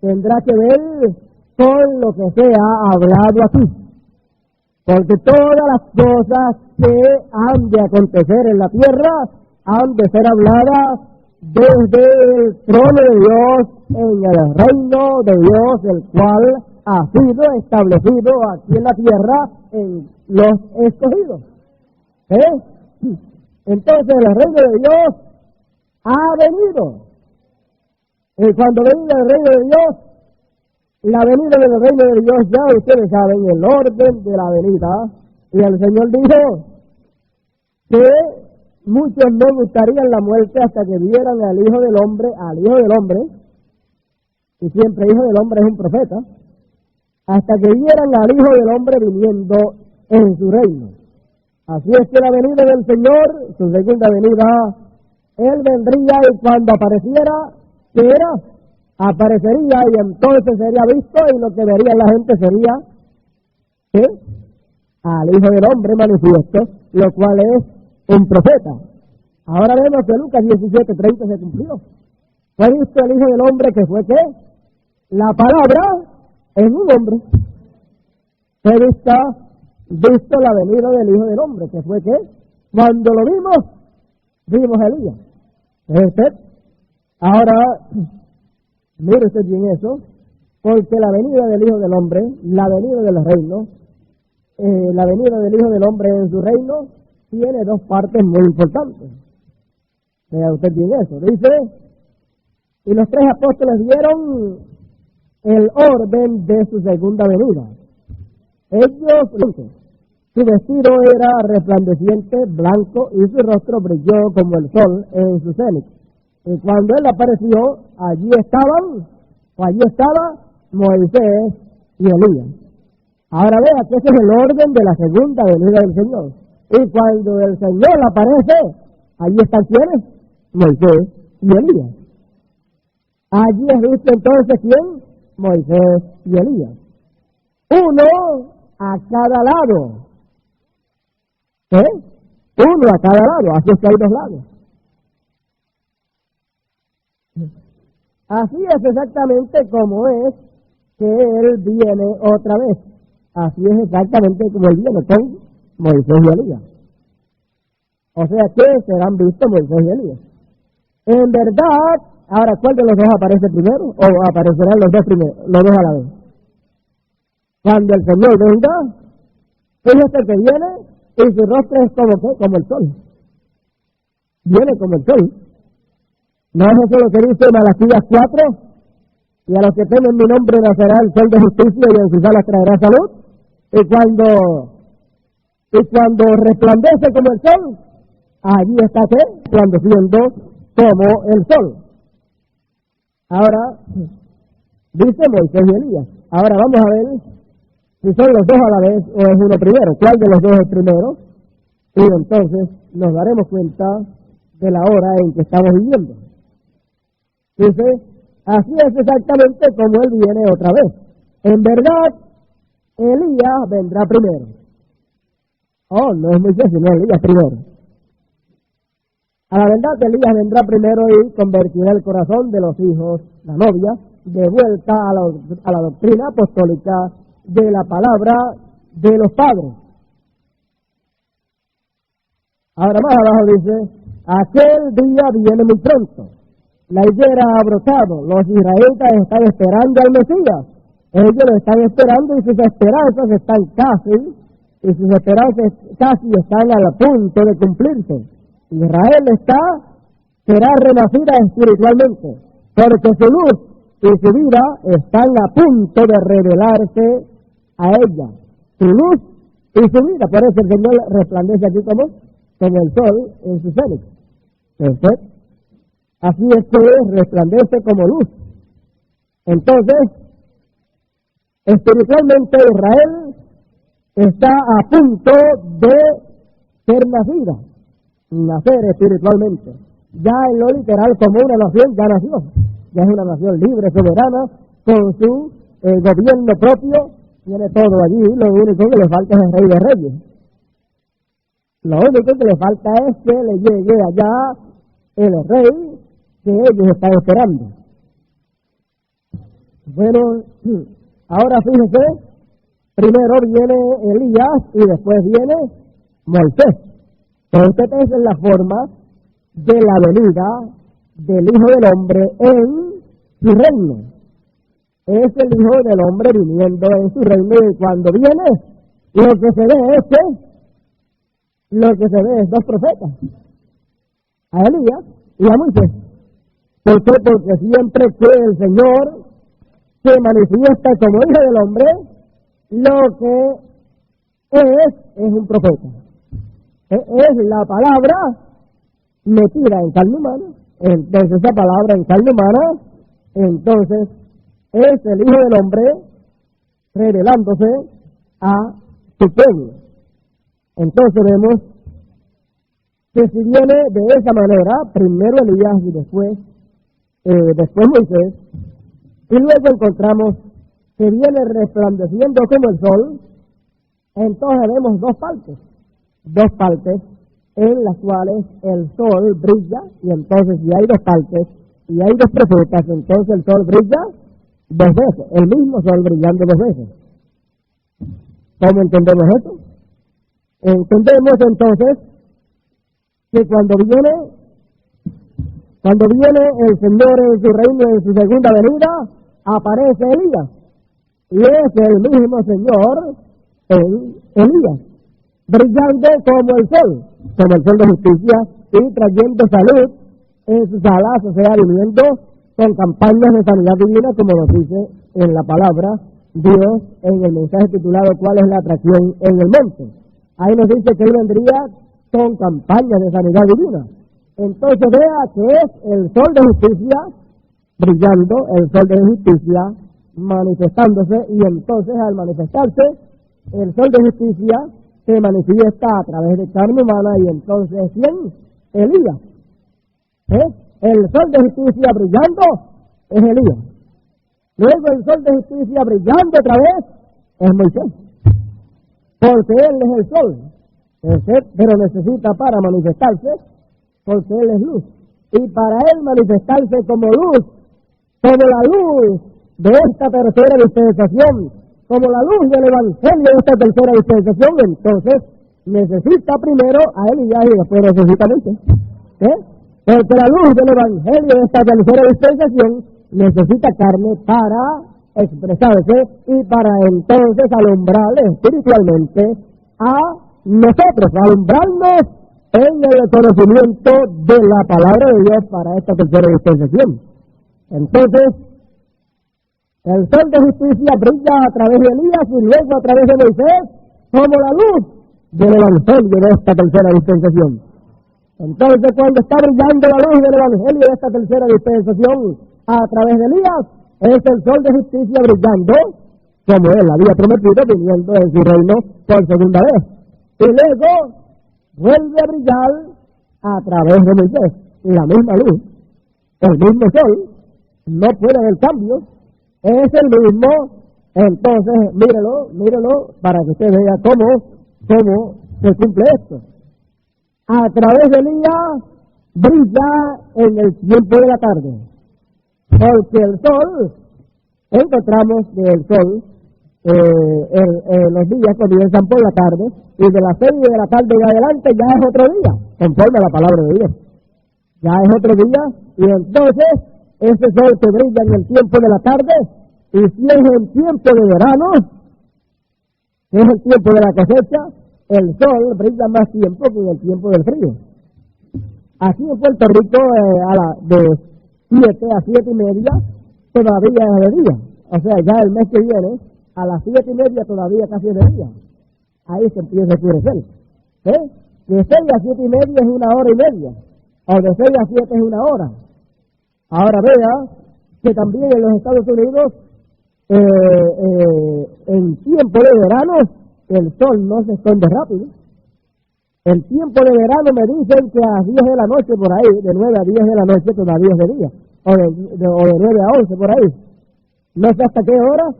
Tendrá que ver con lo que se ha hablado aquí. Porque todas las cosas que han de acontecer en la tierra han de ser habladas desde el trono de Dios, en el reino de Dios, el cual ha sido establecido aquí en la tierra en los escogidos. Entonces el reino de Dios ha venido. Y cuando venga el reino de Dios, la venida del reino de Dios, ya ustedes saben el orden de la venida. Y el Señor dijo que muchos no gustarían la muerte hasta que vieran al Hijo del Hombre, y siempre Hijo del Hombre es un profeta, hasta que vieran al Hijo del Hombre viniendo en su reino. Así es que la venida del Señor, su segunda venida, Él vendría y cuando apareciera, ¿qué era? Aparecería y entonces sería visto y lo que vería la gente sería ¿qué? Al Hijo del Hombre manifiesto, lo cual es un profeta. Ahora vemos que Lucas 17:30 se cumplió. Fue visto el Hijo del Hombre que fue ¿qué? La palabra en un hombre. Fue visto la venida del Hijo del Hombre que fue ¿qué? Cuando lo vimos a Elías. ¿Es usted? Ahora, mire usted bien eso, porque la venida del Hijo del Hombre, la venida del reino, la venida del Hijo del Hombre en su reino, tiene dos partes muy importantes. Vea usted bien eso. Dice, y los 3 apóstoles vieron el orden de su segunda venida. Ellos, su vestido era resplandeciente, blanco, y su rostro brilló como el sol en su cenit. Y cuando él apareció, allí estaba Moisés y Elías. Ahora vea que ese es el orden de la segunda venida del Señor. Y cuando el Señor aparece, allí están ¿quiénes? Moisés y Elías. Allí es visto entonces ¿quién? Moisés y Elías. Uno a cada lado. Uno a cada lado, así es que hay 2 lados. Así es exactamente como es que Él viene otra vez. Así es exactamente como Él viene con Moisés y Elías. O sea que serán vistos Moisés y Elías. En verdad, ahora, ¿cuál de los dos aparece primero? ¿O aparecerán los dos primero, los dos a la vez? Cuando el Señor venga, fíjate que viene y su rostro es como, ¿qué? Como el sol. Viene como el sol. ¿No es eso lo que dice Malaquías 4? Y a los que temen mi nombre nacerá el sol de justicia y en sus alas traerá salud. Y cuando resplandece como el sol, allí está ¿qué? Resplandeciendo como el sol. Ahora, dice Moisés y Elías. Ahora vamos a ver si son los dos a la vez o es uno primero. ¿Cuál de los dos es primero? Y entonces nos daremos cuenta de la hora en que estamos viviendo. Dice, así es exactamente como él viene otra vez. En verdad, Elías vendrá primero. Oh, no es Moisés, sino Elías primero. A la verdad, Elías vendrá primero y convertirá el corazón de los hijos, la novia, de vuelta a la doctrina apostólica de la palabra de los padres. Ahora más abajo dice, aquel día viene muy pronto. La higuera ha brotado, los israelitas están esperando al Mesías. Ellos lo están esperando y sus esperanzas están casi están a punto de cumplirse. Israel será renacida espiritualmente, porque su luz y su vida están a punto de revelarse a ella. Su luz y su vida, por eso el Señor resplandece aquí como el sol en su cenit. Perfecto. Así es que resplandece como luz. Entonces, espiritualmente Israel está a punto de ser nacida, nacer espiritualmente. Ya en lo literal, como una nación, ya nació. Ya es una nación libre, soberana, con su gobierno propio, tiene todo allí. Lo único que le falta es el Rey de Reyes. Lo único que le falta es que le llegue allá el Rey que ellos están esperando. Bueno, ahora fíjese, primero viene Elías y después viene Moisés. Esta es la forma de la venida del Hijo del Hombre en su reino. Es el Hijo del Hombre viniendo en su reino, y cuando viene, lo que se ve es dos profetas, a Elías y a Moisés. ¿Por qué? Porque siempre que el Señor se manifiesta como Hijo del Hombre, lo que es un profeta. Es la palabra metida en carne humana. Entonces esa palabra en carne humana, entonces es el Hijo del Hombre revelándose a su pueblo. Entonces vemos que si viene de esa manera, primero Elías y después Moisés, y luego encontramos que viene resplandeciendo como el sol, entonces vemos dos partes en las cuales el sol brilla, y entonces si hay dos partes y hay dos profetas, entonces el sol brilla dos veces, el mismo sol brillando dos veces. ¿Cómo entendemos eso? Entendemos entonces que cuando viene el Señor en su reino, en su segunda venida, aparece Elías, y es el mismo Señor en Elías, brillando como el sol de justicia, y trayendo salud en sus alas, o sea, viniendo con campañas de sanidad divina, como nos dice en la palabra Dios en el mensaje titulado ¿Cuál es la atracción en el monte? Ahí nos dice que él vendría con campañas de sanidad divina. Entonces vea que es el sol de justicia brillando, el sol de justicia manifestándose, y entonces al manifestarse el sol de justicia se manifiesta a través de carne humana, y entonces ¿quién? Elías. El sol de justicia brillando es Elías. Luego el sol de justicia brillando otra vez es Moisés, porque él es el sol, pero necesita para manifestarse, porque él es luz, y para él manifestarse como luz, como la luz de esta tercera dispensación, como la luz del evangelio de esta tercera dispensación, entonces necesita primero a Elías y después necesita a Moisés. Porque la luz del Evangelio de esta tercera dispensación necesita carne para expresarse y para entonces alumbrarle espiritualmente a nosotros, alumbrarnos en el conocimiento de la palabra de Dios para esta tercera dispensación. Entonces, el sol de justicia brilla a través de Elías y luego a través de Moisés como la luz del Evangelio de esta tercera dispensación. Entonces, cuando está brillando la luz del Evangelio de esta tercera dispensación a través de Elías, es el sol de justicia brillando, como él había prometido, viniendo en su reino por segunda vez. Y luego vuelve a brillar a través de Moisés, la misma luz, el mismo sol, no puede haber cambio, es el mismo. Entonces, mírelo, para que usted vea cómo se cumple esto. A través de Elías brilla en el tiempo de la tarde, porque el sol, encontramos que el sol, los días comienzan por la tarde, y de las 6 de la tarde en adelante ya es otro día, conforme a la palabra de Dios. Ya es otro día, y entonces ese sol que brilla en el tiempo de la tarde, y si es en tiempo de verano, es el tiempo de la cosecha, el sol brilla más tiempo que en el tiempo del frío. Aquí en Puerto Rico, de 7 a 7 y media, todavía es de día. O sea, ya el mes que viene, a las 7 y media todavía casi es de día. Ahí se empieza a oscurecer. De 6 a 7 y media es 1 hora y media. O de 6 a 7 es 1 hora. Ahora vea que también en los Estados Unidos, en tiempo de verano, el sol no se esconde rápido. En tiempo de verano me dicen que a las 10 de la noche por ahí, de 9 a 10 de la noche todavía es de día. O de 9 a 11 por ahí. No sé hasta qué hora.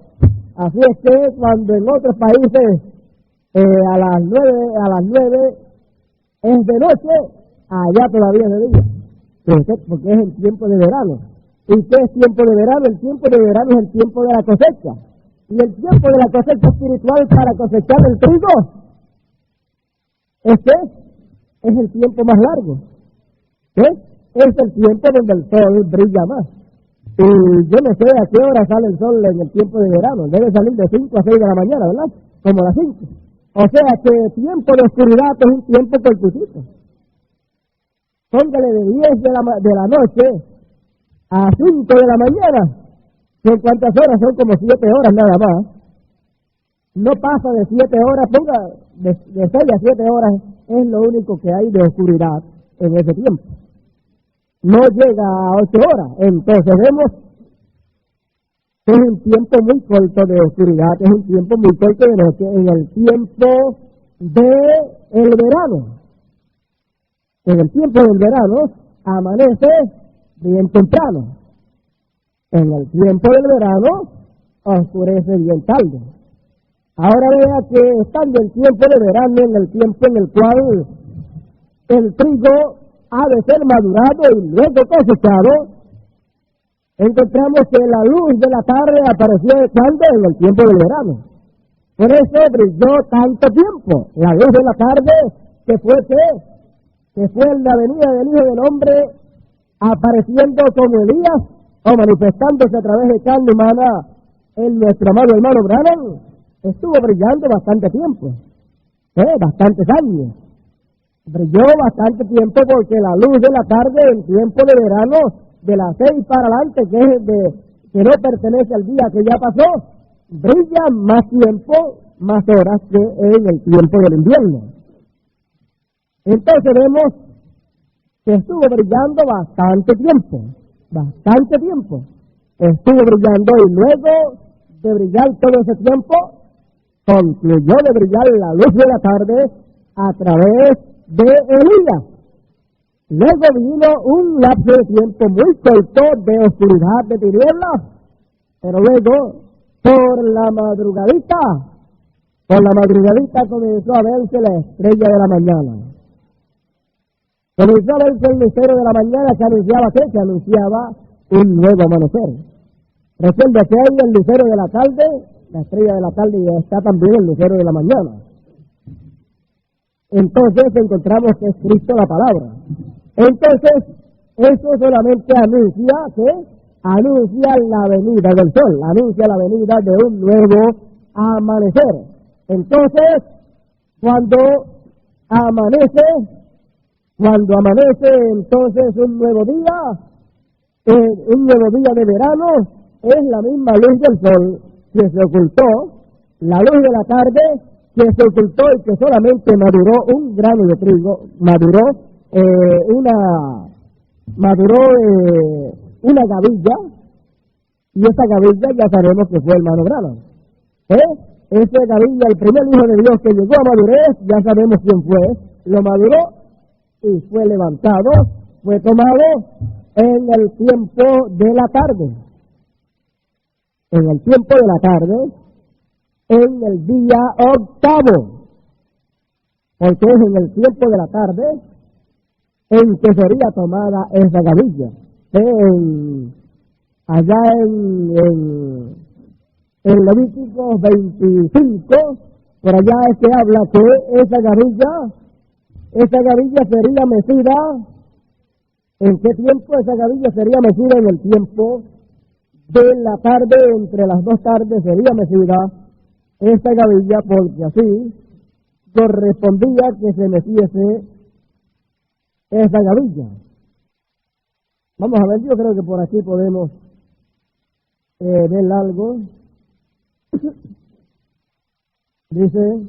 Así es que cuando en otros países a las 9 es de noche, allá todavía es de día. Porque es el tiempo de verano. ¿Y qué es tiempo de verano? El tiempo de verano es el tiempo de la cosecha. Y el tiempo de la cosecha espiritual para cosechar el trigo, este es el tiempo más largo. Es el tiempo donde el sol brilla más. Y yo no sé a qué hora sale el sol en el tiempo de verano. Debe salir de 5 a 6 de la mañana, ¿verdad? Como las 5. O sea que el tiempo de oscuridad es un tiempo cortito. Póngale de 10 de la noche a 5 de la mañana. ¿En cuántas horas? Son como 7 horas nada más. No pasa de 7 horas, ponga de 6 a 7 horas es lo único que hay de oscuridad en ese tiempo. No llega a 8 horas. Entonces vemos que es un tiempo muy corto de oscuridad, es un tiempo muy corto de noche en el tiempo del verano. En el tiempo del verano amanece bien temprano. En el tiempo del verano oscurece bien tarde. Ahora vea que estando el tiempo de verano, en el tiempo en el cual el trigo ha de ser madurado y luego cosechado, encontramos que la luz de la tarde apareció cuando en el tiempo del verano. Por eso brilló tanto tiempo. La luz de la tarde que fue la venida del Hijo del Hombre apareciendo como Elías o manifestándose a través de carne humana en nuestro amado hermano Branham, estuvo brillando bastante tiempo, bastantes años. Brilló bastante tiempo porque la luz de la tarde en tiempo de verano, de las 6 para adelante, que no pertenece al día que ya pasó, brilla más tiempo, más horas que en el tiempo del invierno. Entonces vemos que estuvo brillando bastante tiempo. Estuvo brillando y luego de brillar todo ese tiempo, concluyó de brillar la luz de la tarde a través de Elías. Luego vino un lapso de tiempo muy corto de oscuridad, de tinieblas, pero luego por la madrugadita comenzó a verse la estrella de la mañana. Comenzó a verse el lucero de la mañana que anunciaba un nuevo amanecer. Recuerda que hay el lucero de la tarde, la estrella de la tarde, y está también el lucero de la mañana. entonces encontramos que es Cristo la palabra. Entonces, eso solamente anuncia la venida del sol, anuncia la venida de un nuevo amanecer. Entonces, cuando amanece entonces un nuevo día de verano, es la misma luz del sol que se ocultó, la luz de la tarde que se ocultó y que solamente maduró un grano de trigo, maduró una gavilla, y esa gavilla ya sabemos que fue el hermano Branham. Esa gavilla, el primer hijo de Dios que llegó a madurez, ya sabemos quién fue, lo maduró y fue levantado, fue tomado en el tiempo de la tarde. En el tiempo de la tarde, en el día octavo, porque es en el tiempo de la tarde en que sería tomada esa gavilla. Allá en Levítico 25, por allá es que habla que esa gavilla sería mecida. ¿En qué tiempo esa gavilla sería mecida? En el tiempo de la tarde, entre las dos tardes sería mecida esa gavilla, porque así correspondía que se meciese esa gavilla. Vamos a ver, yo creo que por aquí podemos ver algo. Dice: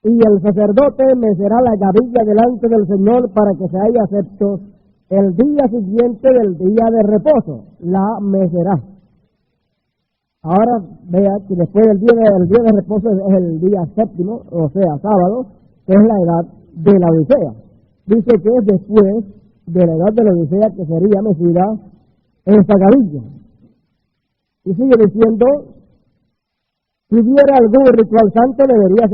y el sacerdote mecerá la gavilla delante del Señor para que se haya acepto el día siguiente del día de reposo. La mecerá. Ahora vea que después del día de reposo es el día séptimo, o sea, sábado, que es la edad de la Odisea. Dice que es después de la edad de la Odisea que sería mecida esa gavilla. Y sigue diciendo: si hubiera algún ritual santo, debería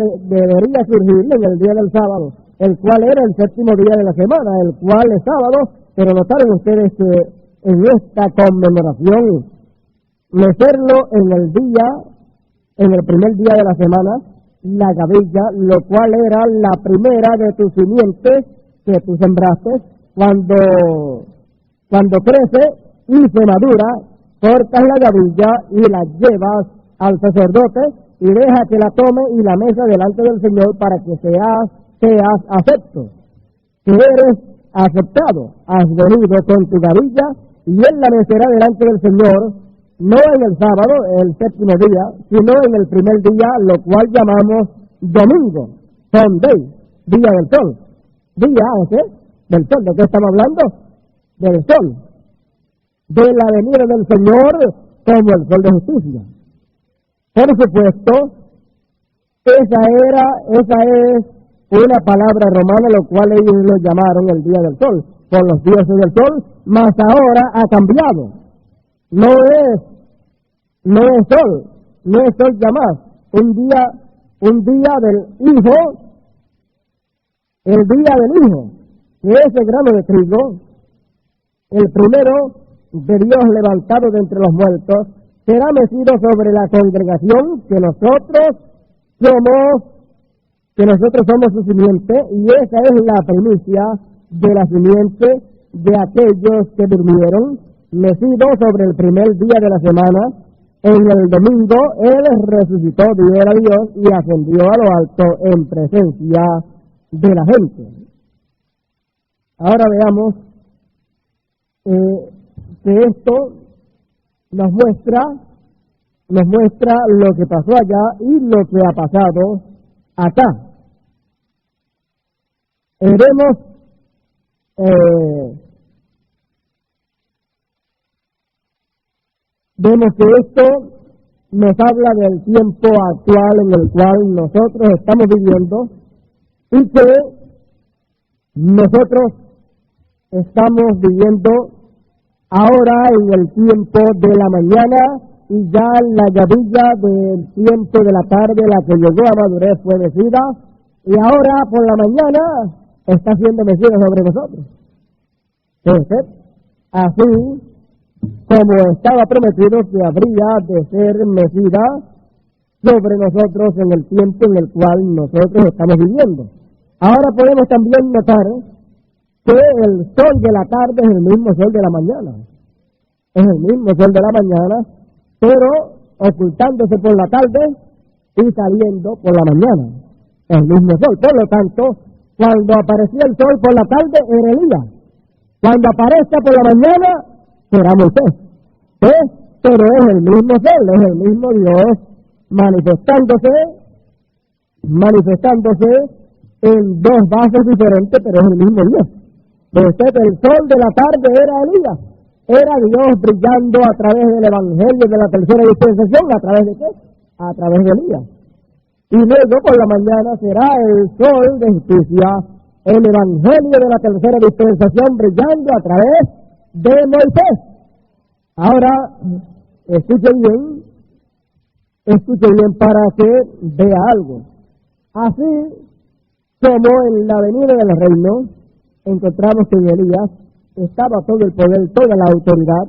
surgir en el día del sábado, el cual era el séptimo día de la semana, el cual es sábado. Pero notaron ustedes que en esta conmemoración, mecerlo en el primer día de la semana, la gavilla, lo cual era la primera de tus simientes que tú sembraste, cuando crece y se madura, cortas la gavilla y la llevas al sacerdote y deja que la tome y la mesa delante del Señor para que seas acepto. Que eres aceptado, has venido con tu gavilla y Él la mecerá delante del Señor, no en el sábado, el séptimo día, sino en el primer día, lo cual llamamos domingo, Sunday, día del sol. Día del sol. ¿De qué estamos hablando? Del sol. De la venida del Señor como el sol de justicia. Por supuesto, esa es una palabra romana, lo cual ellos lo llamaron el día del sol, por los dioses del sol, mas ahora ha cambiado. No es sol ya más. Un día del Hijo, el día del Hijo, que ese grano de trigo, el primero de Dios levantado de entre los muertos, será mecido sobre la congregación que nosotros somos su simiente, y esa es la primicia de la simiente de aquellos que durmieron, mecido sobre el primer día de la semana. En el domingo Él resucitó de él a Dios y ascendió a lo alto en presencia de la gente. Ahora veamos que esto nos muestra lo que pasó allá y lo que ha pasado acá. Vemos que esto nos habla del tiempo actual en el cual nosotros estamos viviendo y que nosotros estamos viviendo ahora en el tiempo de la mañana, y ya la gavilla del tiempo de la tarde, la que llegó a madurez, fue mecida, y ahora por la mañana está siendo mecida sobre nosotros. Entonces, así como estaba prometido que habría de ser mecida sobre nosotros en el tiempo en el cual nosotros estamos viviendo. Ahora podemos también notar que el sol de la tarde es el mismo sol de la mañana. Es el mismo sol de la mañana, pero ocultándose por la tarde y saliendo por la mañana. El mismo sol. Por lo tanto, cuando aparecía el sol por la tarde era Elías. Cuando aparezca por la mañana será Moisés. Pero es el mismo sol, es el mismo Dios manifestándose en dos bases diferentes, pero es el mismo Dios. El sol de la tarde era Elías, era Dios brillando a través del Evangelio de la tercera dispensación. ¿A través de qué? A través de Elías. Y luego por la mañana será el sol de justicia, el Evangelio de la tercera dispensación brillando a través de Moisés. Ahora, escuche bien para que vea algo. Así como en la venida del reino, encontramos que en Elías estaba todo el poder, toda la autoridad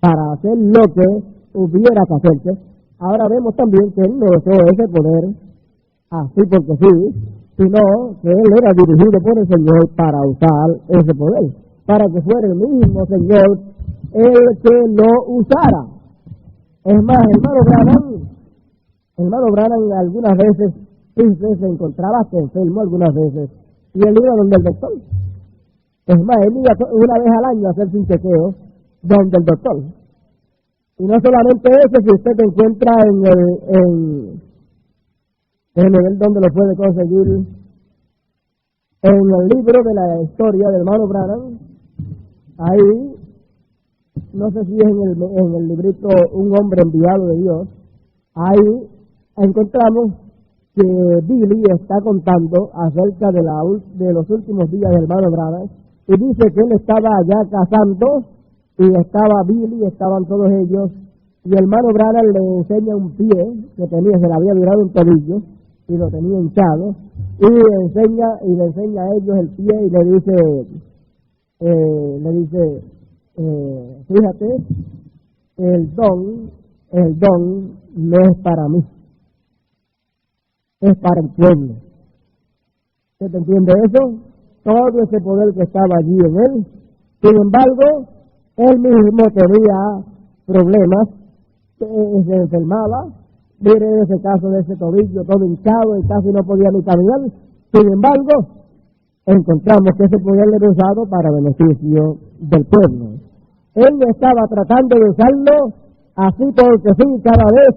para hacer lo que hubiera que hacerse. Ahora vemos también que él no usó ese poder así porque sí, sino que él era dirigido por el Señor para usar ese poder, para que fuera el mismo Señor el que lo usara. Es más, hermano Branham algunas veces se encontraba hasta enfermo algunas veces, y él iba donde el doctor. Es más, él iba una vez al año a hacerse un chequeo donde el doctor. Y no solamente eso, si usted encuentra en el donde lo puede conseguir, en el libro de la historia del hermano Branham, ahí, no sé si es en el librito Un hombre enviado de Dios, ahí encontramos que Billy está contando acerca de los últimos días del hermano Branham, y dice que él estaba allá cazando, y estaba Billy, estaban todos ellos, y el hermano Branham le enseña un pie que tenía, se le había virado un tobillo, y lo tenía hinchado, y le enseña a ellos el pie, y le dice, fíjate, el don no es para mí, es para el pueblo. ¿Usted entiende eso? Todo ese poder que estaba allí en él. Sin embargo, él mismo tenía problemas, se enfermaba. Mire ese caso de ese tobillo todo hinchado y casi no podía ni caminar. Sin embargo, encontramos que ese poder era usado para beneficio del pueblo. Él estaba tratando de usarlo así porque sí, cada vez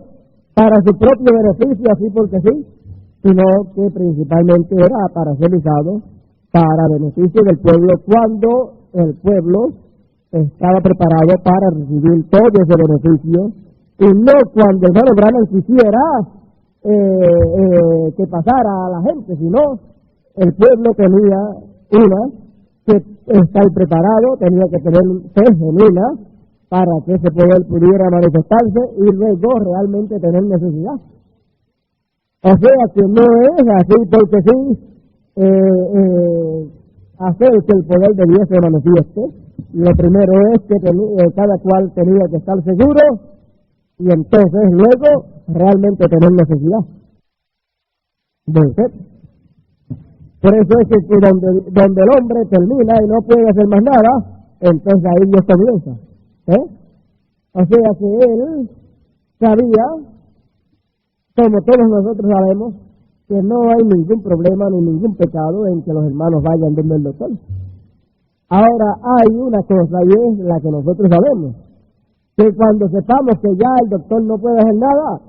para su propio beneficio, así porque sí, sino que principalmente era para ser usado para beneficio del pueblo, cuando el pueblo estaba preparado para recibir todo ese beneficio, y no cuando el hermano Branham quisiera que pasara a la gente, sino el pueblo tenía que estar preparado, tenía que tener fe genuina para que ese poder pudiera manifestarse y luego realmente tener necesidad. O sea que no es así porque sí hacer que el poder de Dios se manifieste. Lo primero es que cada cual tenía que estar seguro y entonces luego realmente tener necesidad de ser. Por eso es que donde el hombre termina y no puede hacer más nada, entonces ahí Dios comienza. O sea que él sabía, como todos nosotros sabemos, que no hay ningún problema ni ningún pecado en que los hermanos vayan donde el doctor. Ahora hay una cosa y es la que nosotros sabemos, que cuando sepamos que ya el doctor no puede hacer nada,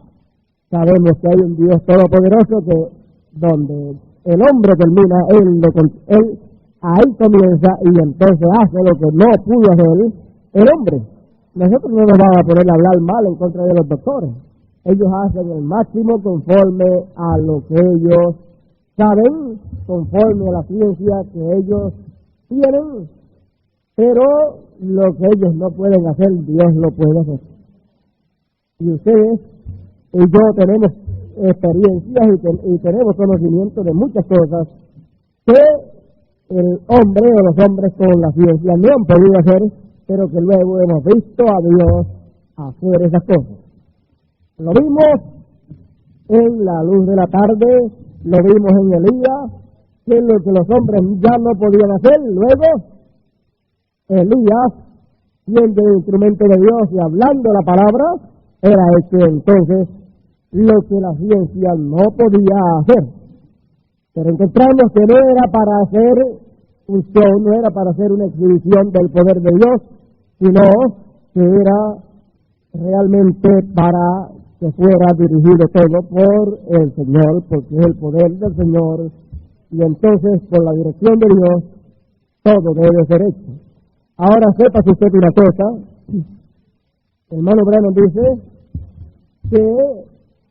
sabemos que hay un Dios todopoderoso que donde el hombre termina, él ahí comienza y entonces hace lo que no pudo hacer el hombre. Nosotros no nos vamos a poner a hablar mal en contra de los doctores. Ellos hacen el máximo conforme a lo que ellos saben, conforme a la ciencia que ellos tienen, pero lo que ellos no pueden hacer, Dios lo puede hacer. Y ustedes y yo tenemos experiencias y tenemos conocimiento de muchas cosas que el hombre o los hombres con la ciencia no han podido hacer, pero que luego hemos visto a Dios hacer esas cosas. Lo vimos en la luz de la tarde, lo vimos en Elías, que es lo que los hombres ya no podían hacer. Luego, Elías, siendo el instrumento de Dios y hablando la palabra, era hecho entonces lo que la ciencia no podía hacer. Pero encontramos que no era para hacer un show, no era para hacer una exhibición del poder de Dios, sino que era realmente para que fuera dirigido todo por el Señor, porque es el poder del Señor, y entonces por la dirección de Dios todo debe ser hecho. Ahora sépase usted una cosa, el hermano Branham dice que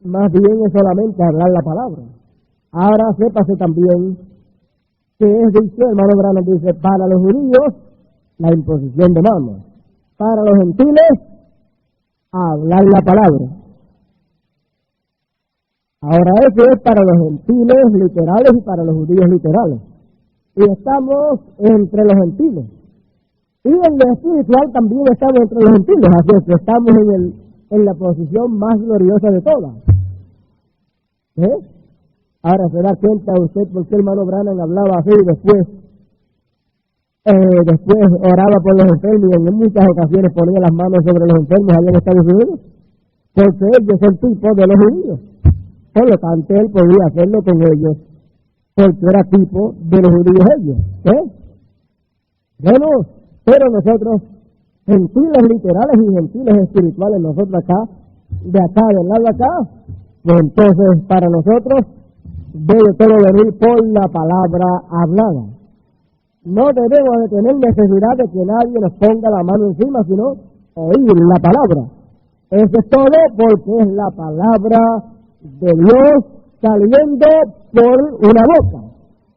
más bien es solamente hablar la palabra. Ahora sépase también que es dicho, el hermano Branham dice, para los judíos la imposición de manos, para los gentiles hablar la palabra. Ahora eso es para los gentiles literales y para los judíos literales. Y estamos entre los gentiles. Y en lo espiritual también estamos entre los gentiles, así es que estamos en la posición más gloriosa de todas. Ahora se da cuenta usted por qué el hermano Branham hablaba así y después oraba por los enfermos y en muchas ocasiones ponía las manos sobre los enfermos allá en Estados Unidos, porque ellos son tipos de los judíos. Por lo tanto, él podía hacerlo con ellos, porque era tipo de los judíos ellos. Bueno, pero nosotros, gentiles literales y gentiles espirituales, nosotros acá, del lado de acá, pues entonces para nosotros debe todo venir por la palabra hablada. No debemos de tener necesidad de que nadie nos ponga la mano encima, sino oír la palabra. Eso es todo, porque es la palabra de Dios saliendo por una boca.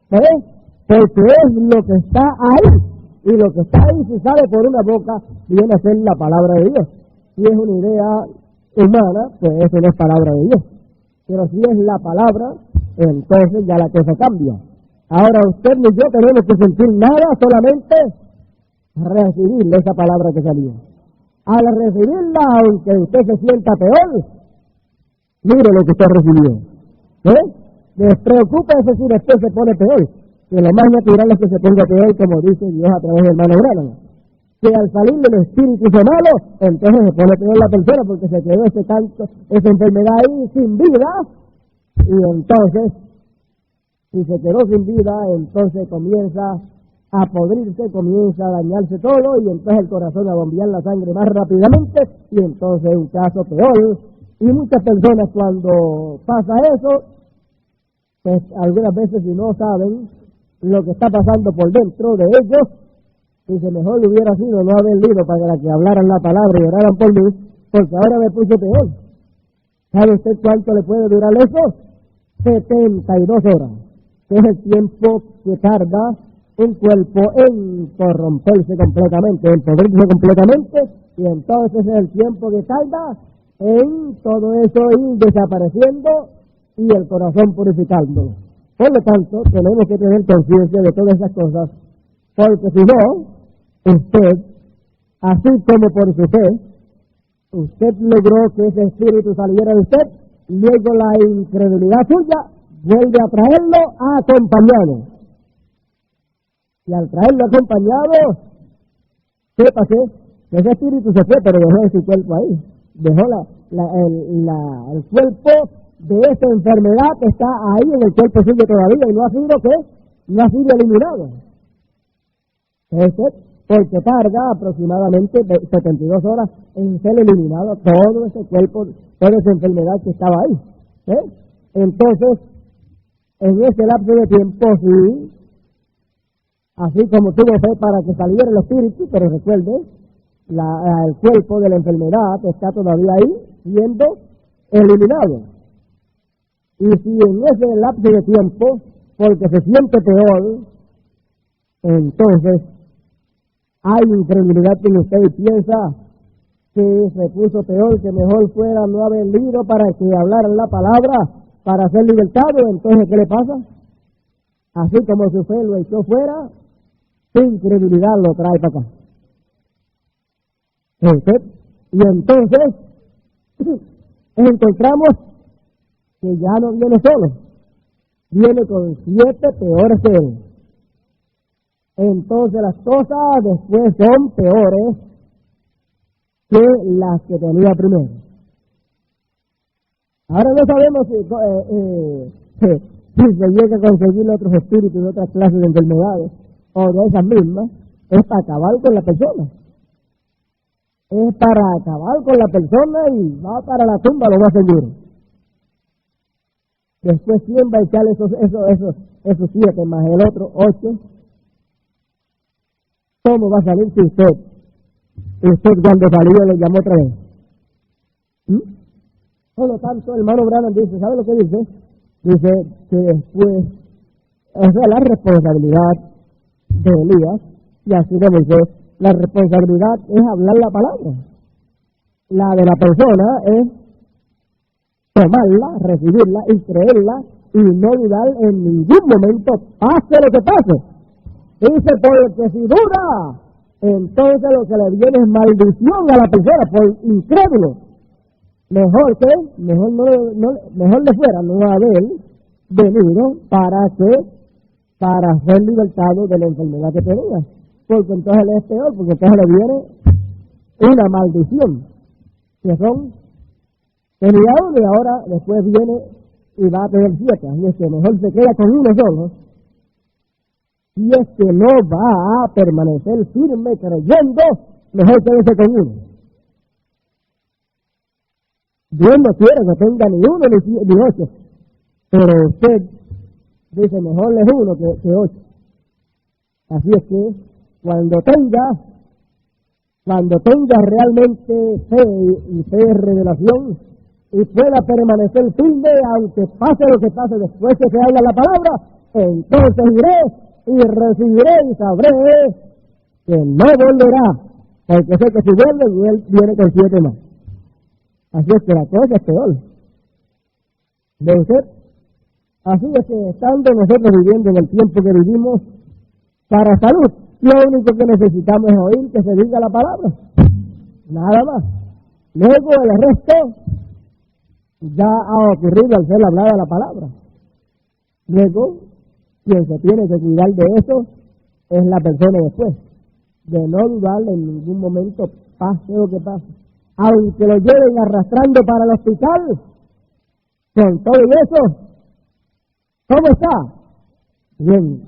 Porque es lo que está ahí. Y lo que está ahí, si sale por una boca, viene a ser la palabra de Dios. Si es una idea humana, pues eso no es palabra de Dios. Pero si es la palabra, entonces ya la cosa cambia. Ahora usted ni yo tenemos que sentir nada, solamente recibir esa palabra que salió. Al recibirla, aunque usted se sienta peor, mire lo que usted recibió. Despreocúpese si después se pone peor. Que lo más natural es que se ponga peor, como dice Dios a través del hermano Branham. Que al salir del espíritu malo, entonces se pone peor la persona porque se quedó esa enfermedad ahí sin vida. Y entonces, si se quedó sin vida, entonces comienza a podrirse, comienza a dañarse todo, y entonces el corazón a bombear la sangre más rápidamente, y entonces es un caso peor. Y muchas personas cuando pasa eso, pues algunas veces si no saben lo que está pasando por dentro de ellos, dice, mejor hubiera sido no haber ido para que hablaran la palabra y oraran por mí, porque ahora me puse peor. ¿Sabe usted cuánto le puede durar eso? 72 horas, que es el tiempo que tarda un cuerpo en corromperse completamente, en podrirse completamente, y entonces es el tiempo que tarda en todo eso ir desapareciendo y el corazón purificándolo. Por lo tanto, tenemos que tener conciencia de todas esas cosas, porque si no, usted, así como por su fe, usted logró que ese espíritu saliera de usted, luego la incredulidad suya vuelve a traerlo acompañado. Y al traerlo acompañado, ¿qué pasó? Ese espíritu se fue, pero dejó su cuerpo ahí. Dejó el cuerpo de esa enfermedad que está ahí en el cuerpo suyo todavía y no ha sido ¿qué? No ha sido eliminado. Porque tarda aproximadamente 72 horas en ser eliminado todo ese cuerpo, toda esa enfermedad que estaba ahí. Entonces, en ese lapso de tiempo, sí, así como tuvo fe para que saliera el espíritu, pero recuerde, el cuerpo de la enfermedad está todavía ahí, siendo eliminado. Y si en ese lapso de tiempo, porque se siente peor, entonces hay incredulidad en usted y piensa que se puso peor, que mejor fuera no haber ido para que hablaran la palabra, para ser libertado. Entonces, ¿qué le pasa? Así como su fe lo echó fuera, su incredulidad lo trae para acá. Y entonces encontramos que ya no viene solo, viene con 7 peores que él. Entonces las cosas después son peores que las que tenía primero. Ahora no sabemos si se llega a conseguir otros espíritus de otras clases de enfermedades o de esas mismas, es para acabar con la persona. Es para acabar con la persona y va para la tumba lo más seguro. Después, ¿quién va a echar esos 7 más el otro 8? ¿Cómo va a salir si usted cuando salió le llamó otra vez? Por lo tanto, el hermano Branham dice, ¿sabe lo que dice? Dice que después, la responsabilidad de Elías, y así de Moisés, la responsabilidad es hablar la palabra. La de la persona es tomarla, recibirla y creerla y no dudar en ningún momento, pase lo que pase. Dice, porque si duda, entonces lo que le viene es maldición a la persona por incrédulo. Mejor le fuera no haber venido para ser libertado de la enfermedad que tenía. Porque entonces le es peor, porque entonces le viene una maldición. Que tenía uno y ahora después viene y va a tener 7. Y es que mejor se queda con uno solo. Y es que no va a permanecer firme creyendo, mejor quédese con uno. Dios no quiere que tenga ni 1 ni 8, pero usted dice mejor es 1 que 8. Así es que cuando tenga realmente fe y fe de revelación y pueda permanecer firme, aunque pase lo que pase después que se habla la palabra, entonces iré y recibiré y sabré que no volverá, porque sé que si vuelve, él viene con 7 más. Así es que la cosa es peor. ¿Ve usted? Así es que estando nosotros viviendo en el tiempo que vivimos, para salud, lo único que necesitamos es oír que se diga la palabra. Nada más. Luego el resto ya ha ocurrido al ser hablada la palabra. Luego, quien se tiene que cuidar de eso es la persona después, de no dudar en ningún momento, pase lo que pase. Aunque lo lleven arrastrando para el hospital, con todo eso, ¿cómo está? Bien.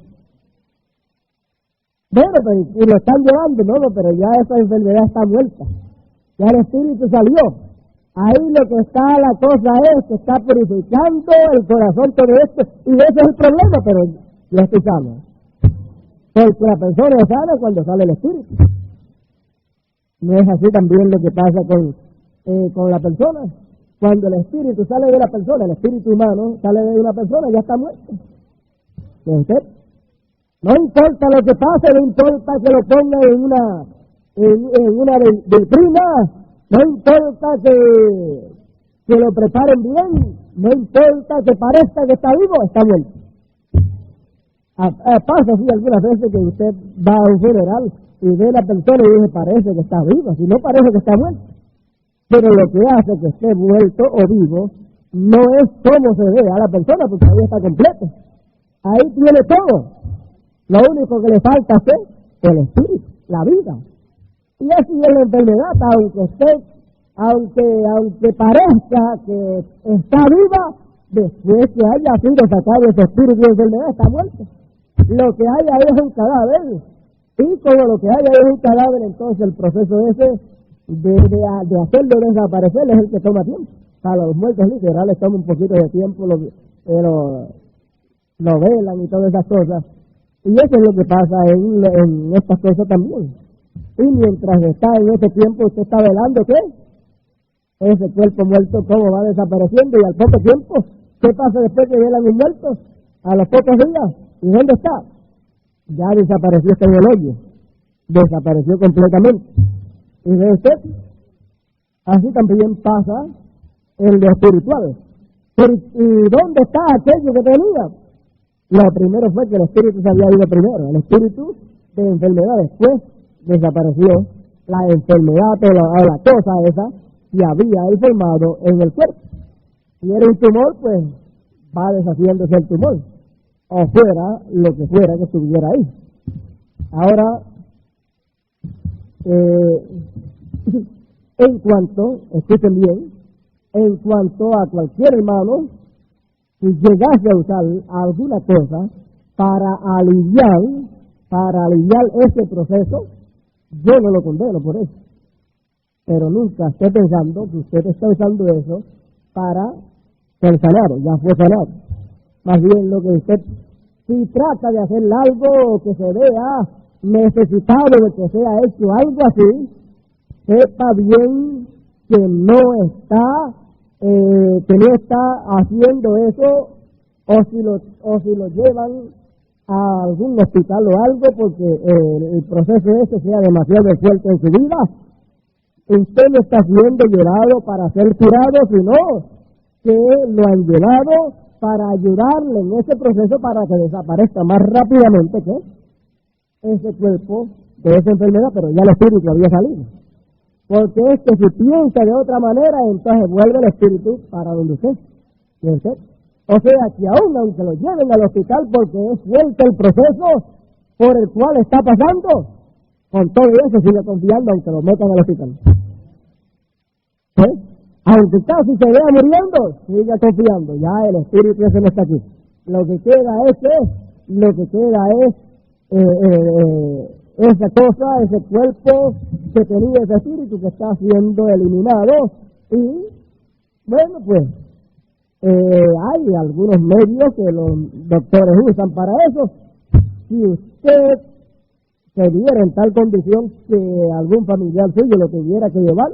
Bueno, pero y lo están llevando, no, pero ya esa enfermedad está muerta. Ya el espíritu salió. Ahí lo que está, la cosa es que está purificando el corazón todo esto, y ese es el problema, pero ya estoy sano. Porque la persona es sana cuando sale el espíritu. No es así también lo que pasa con la persona. Cuando el espíritu sale de la persona, el espíritu humano sale de una persona, ya está muerto. ¿Ve usted? No importa lo que pase, no importa que lo ponga en una vitrina, no importa que lo preparen bien, no importa que parezca que está vivo, está muerto. Pasa así algunas veces que usted va a un funeral y ve a la persona y dice, parece que está vivo, si no parece que está muerto. Pero lo que hace que esté muerto o vivo no es cómo se ve a la persona, porque ahí está completo. Ahí tiene todo. Lo único que le falta es el espíritu, la vida. Y así es la enfermedad, aunque parezca que está viva, después que haya sido sacado ese espíritu de enfermedad, está muerto. Lo que hay ahí es un cadáver. Y como lo que hay ahí es un cadáver, entonces el proceso ese de hacerlo desaparecer es el que toma tiempo. Para los muertos literales toma un poquito de tiempo, lo velan y todas esas cosas. Y eso es lo que pasa en estas cosas también. Y mientras está en ese tiempo, usted está velando, ¿qué? Ese cuerpo muerto, cómo va desapareciendo, y al poco tiempo, ¿qué pasa después que velan un muerto? A los pocos días, ¿y dónde está? Ya desapareció, está en el hoyo. Desapareció completamente. ¿Y ve usted? Así también pasa en lo espiritual. Pero, ¿y dónde está aquello que tenía? Lo primero fue que el espíritu se había ido primero. El espíritu de enfermedad después desapareció. La enfermedad o la cosa esa que había ahí formado en el cuerpo. Si era un tumor, pues va deshaciéndose el tumor, o fuera lo que fuera que estuviera ahí. Ahora, en cuanto, escuchen bien, en cuanto a cualquier hermano, si llegase a usar alguna cosa para aliviar ese proceso, yo no lo condeno por eso. Pero nunca esté pensando que usted está usando eso para ser sanado, ya fue sanado. Más bien lo que usted, si trata de hacer algo que se vea necesitado de que sea hecho algo así, sepa bien que no está haciendo eso, o si lo llevan a algún hospital o algo porque el proceso ese sea demasiado fuerte en su vida. Usted no está siendo llevado para ser curado, sino que lo han llevado para ayudarle en ese proceso para que desaparezca más rápidamente que ese cuerpo de esa enfermedad, pero ya el espíritu había salido. Porque es que si piensa de otra manera, entonces vuelve el espíritu para donde usted. ¿Y usted? O sea que aunque lo lleven al hospital porque es fuerte el proceso por el cual está pasando, con todo eso sigue confiando aunque lo metan al hospital. Aunque casi se vea muriendo, sigue confiando. Ya el espíritu ese no está aquí. Lo que queda es esa cosa, ese cuerpo que tenía ese espíritu que está siendo eliminado. Y bueno, pues hay algunos medios que los doctores usan para eso. Si usted se viera en tal condición que algún familiar suyo lo tuviera que llevar,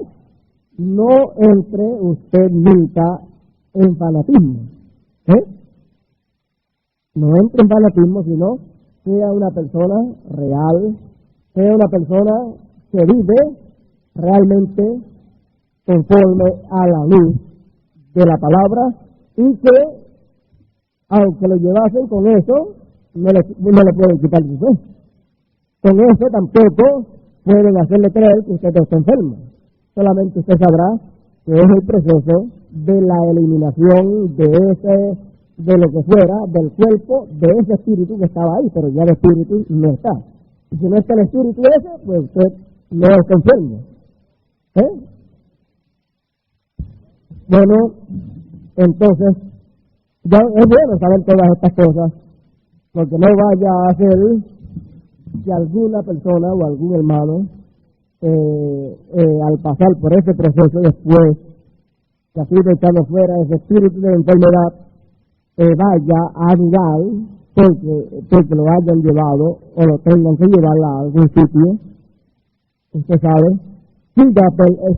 no entre usted nunca en fanatismo. No entre en fanatismo, sino sea una persona real, sea una persona que vive realmente conforme a la luz de la palabra, y que aunque lo llevasen con eso, no le pueden quitar su fe. Con eso tampoco pueden hacerle creer que usted está enfermo. Solamente usted sabrá que es el proceso de la eliminación de lo que fuera, del cuerpo, de ese espíritu que estaba ahí, pero ya el espíritu no está. Y si no está el espíritu ese, pues usted no está enfermo. Bueno, entonces, ya es bueno saber todas estas cosas, porque no vaya a hacer que alguna persona o algún hermano al pasar por ese proceso después que ha sido echado fuera ese espíritu de enfermedad, vaya a dudar porque lo hayan llevado o lo tengan que llevar a algún sitio. Usted sabe,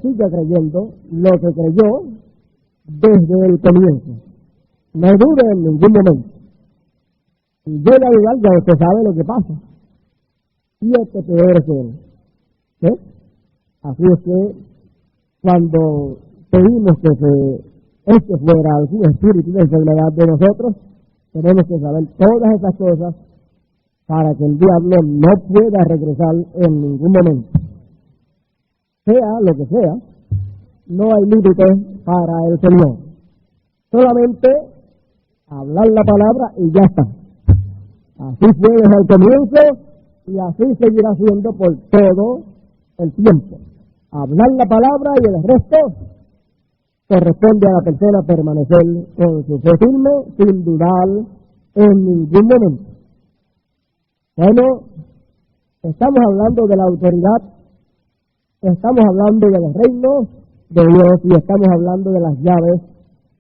siga creyendo lo que creyó desde el comienzo. No dude en ningún momento. Si llega a dudar, ya usted sabe lo que pasa. Y este peor es él. Así es que cuando pedimos que este fuera algún espíritu de enfermedad de nosotros, tenemos que saber todas esas cosas para que el diablo no pueda regresar en ningún momento. Sea lo que sea, no hay límite para el Señor. Solamente hablar la palabra y ya está. Así fue desde el comienzo y así seguirá siendo por todo el tiempo. Hablar la palabra y el resto corresponde a la persona permanecer con su fe firme sin dudar en ningún momento. Bueno, estamos hablando de la autoridad, estamos hablando del reino de Dios y estamos hablando de las llaves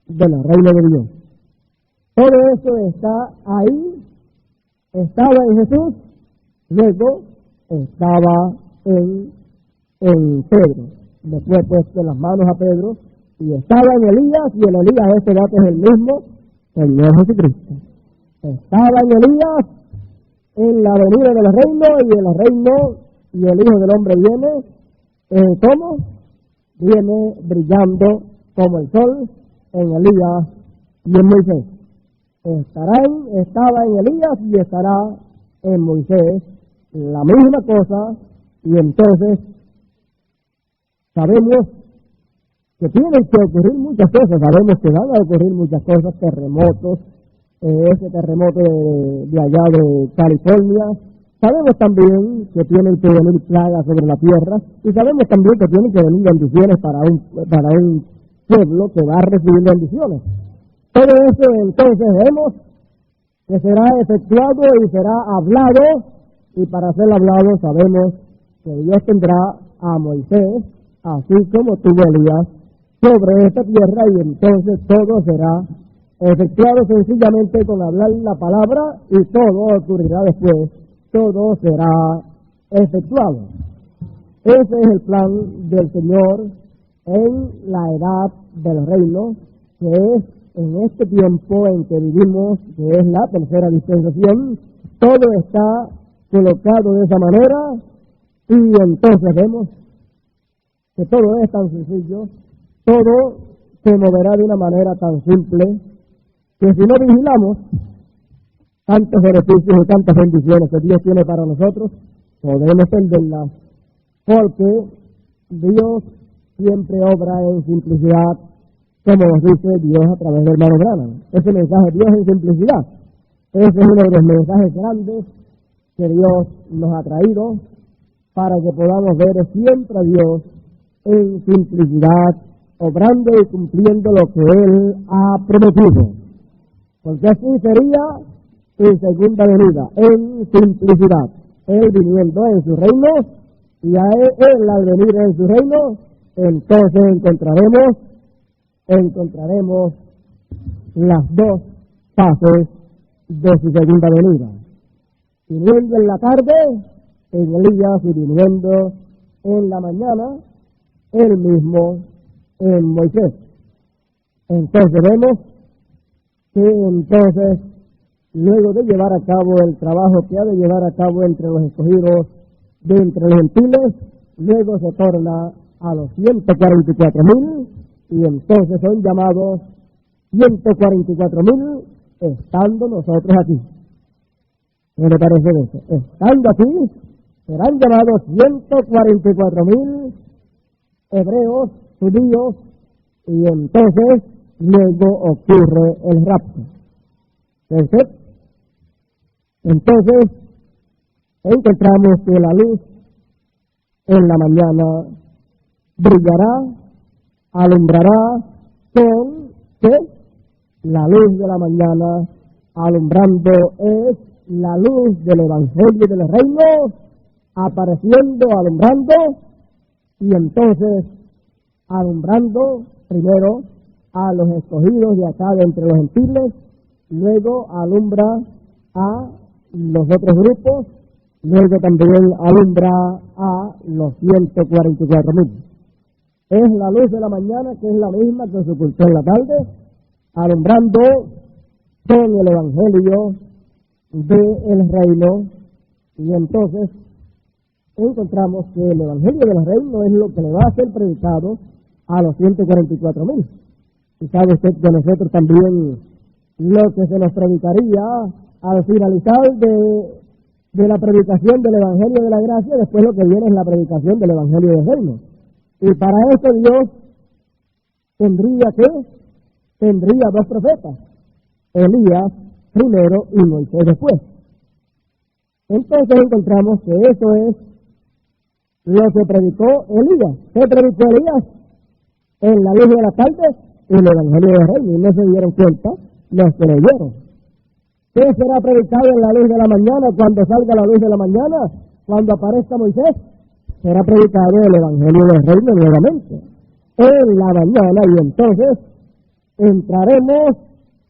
del reino de Dios. Todo eso está ahí, estaba en Jesús, luego estaba en Pedro. Después puesto las manos a Pedro y estaba en Elías, y en Elías este dato es el mismo, Señor Jesucristo. Estaba en Elías en la venida del reino, y el reino y el Hijo del Hombre viene, ¿cómo? Viene brillando como el sol en Elías y en Moisés. Estaba en Elías y estará en Moisés, la misma cosa, y entonces sabemos que tienen que ocurrir muchas cosas. Sabemos que van a ocurrir muchas cosas, terremotos, ese terremoto de allá de California. Sabemos también que tienen que venir plagas sobre la tierra y sabemos también que tienen que venir bendiciones para un pueblo que va a recibir bendiciones. Todo eso entonces vemos que será efectuado y será hablado, y para ser hablado sabemos que Dios tendrá a Moisés, así como tuvo Elías, sobre esta tierra, y entonces todo será efectuado sencillamente con hablar la palabra y todo ocurrirá después, todo será efectuado. Ese es el plan del Señor en la edad del reino, que es en este tiempo en que vivimos, que es la tercera dispensación. Todo está colocado de esa manera, y entonces vemos que todo es tan sencillo, todo se moverá de una manera tan simple, que si no vigilamos tantos beneficios y tantas bendiciones que Dios tiene para nosotros, podemos perderlas, porque Dios siempre obra en simplicidad, como nos dice Dios a través del hermano Branham. Ese mensaje de Dios en simplicidad, ese es uno de los mensajes grandes que Dios nos ha traído, para que podamos ver siempre a Dios en simplicidad, obrando y cumpliendo lo que Él ha prometido. Porque así sería su segunda venida, en simplicidad. Él viniendo en su reino, y a él al venir en su reino, entonces encontraremos las dos fases de su segunda venida. Viniendo en la tarde, en Elías, y viniendo en la mañana, él mismo en Moisés. Entonces vemos que entonces, luego de llevar a cabo el trabajo que ha de llevar a cabo entre los escogidos de entre los gentiles, luego se torna a los 144,000, y entonces son llamados 144,000 estando nosotros aquí. ¿Qué le parece eso? Estando aquí, serán llamados 144,000 hebreos, judíos, y entonces luego ocurre el rapto. Entonces encontramos que la luz en la mañana brillará, alumbrará con que la luz de la mañana alumbrando es la luz del Evangelio del Reino, apareciendo, alumbrando, y entonces alumbrando primero a los escogidos de acá de entre los gentiles, luego alumbra a los otros grupos, luego también alumbra a los 144,000. Es la luz de la mañana, que es la misma que se ocultó en la tarde, alumbrando con el Evangelio del reino, y entonces encontramos que el Evangelio del reino es lo que le va a ser predicado a los 144,000. Y sabe usted que nosotros también lo que se nos predicaría al finalizar de la predicación del Evangelio de la gracia, después lo que viene es la predicación del Evangelio del reino. Y para eso Dios tendría dos profetas, Elías primero y Moisés después. Entonces encontramos que eso es lo que predicó Elías. ¿Qué predicó Elías? En la luz de la tarde y el Evangelio del reino, y no se dieron cuenta los que leyeron. ¿Qué será predicado en la luz de la mañana cuando salga la luz de la mañana? Cuando aparezca Moisés, será predicado el Evangelio del reino nuevamente en la mañana, y entonces entraremos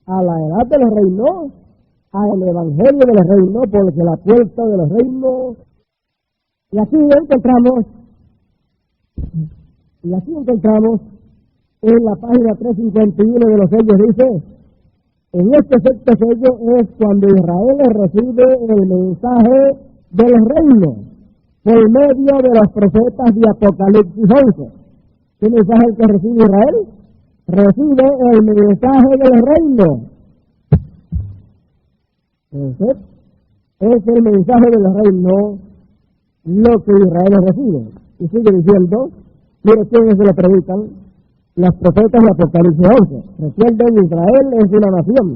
a la edad de los reinos, al Evangelio del reino, porque la puerta de los reinos, y aquí encontramos en la página 351 de los sellos, dice: en este sexto sello es cuando Israel recibe el mensaje del reino por medio de los profetas de Apocalipsis 11. ¿Qué mensaje es el que recibe Israel? Recibe el mensaje del reino. Entonces, es el mensaje del reino lo que Israel recibe. Y sigue diciendo, mire quiénes se lo predican: los profetas de Apocalipsis 11. Recuerden, Israel es una nación,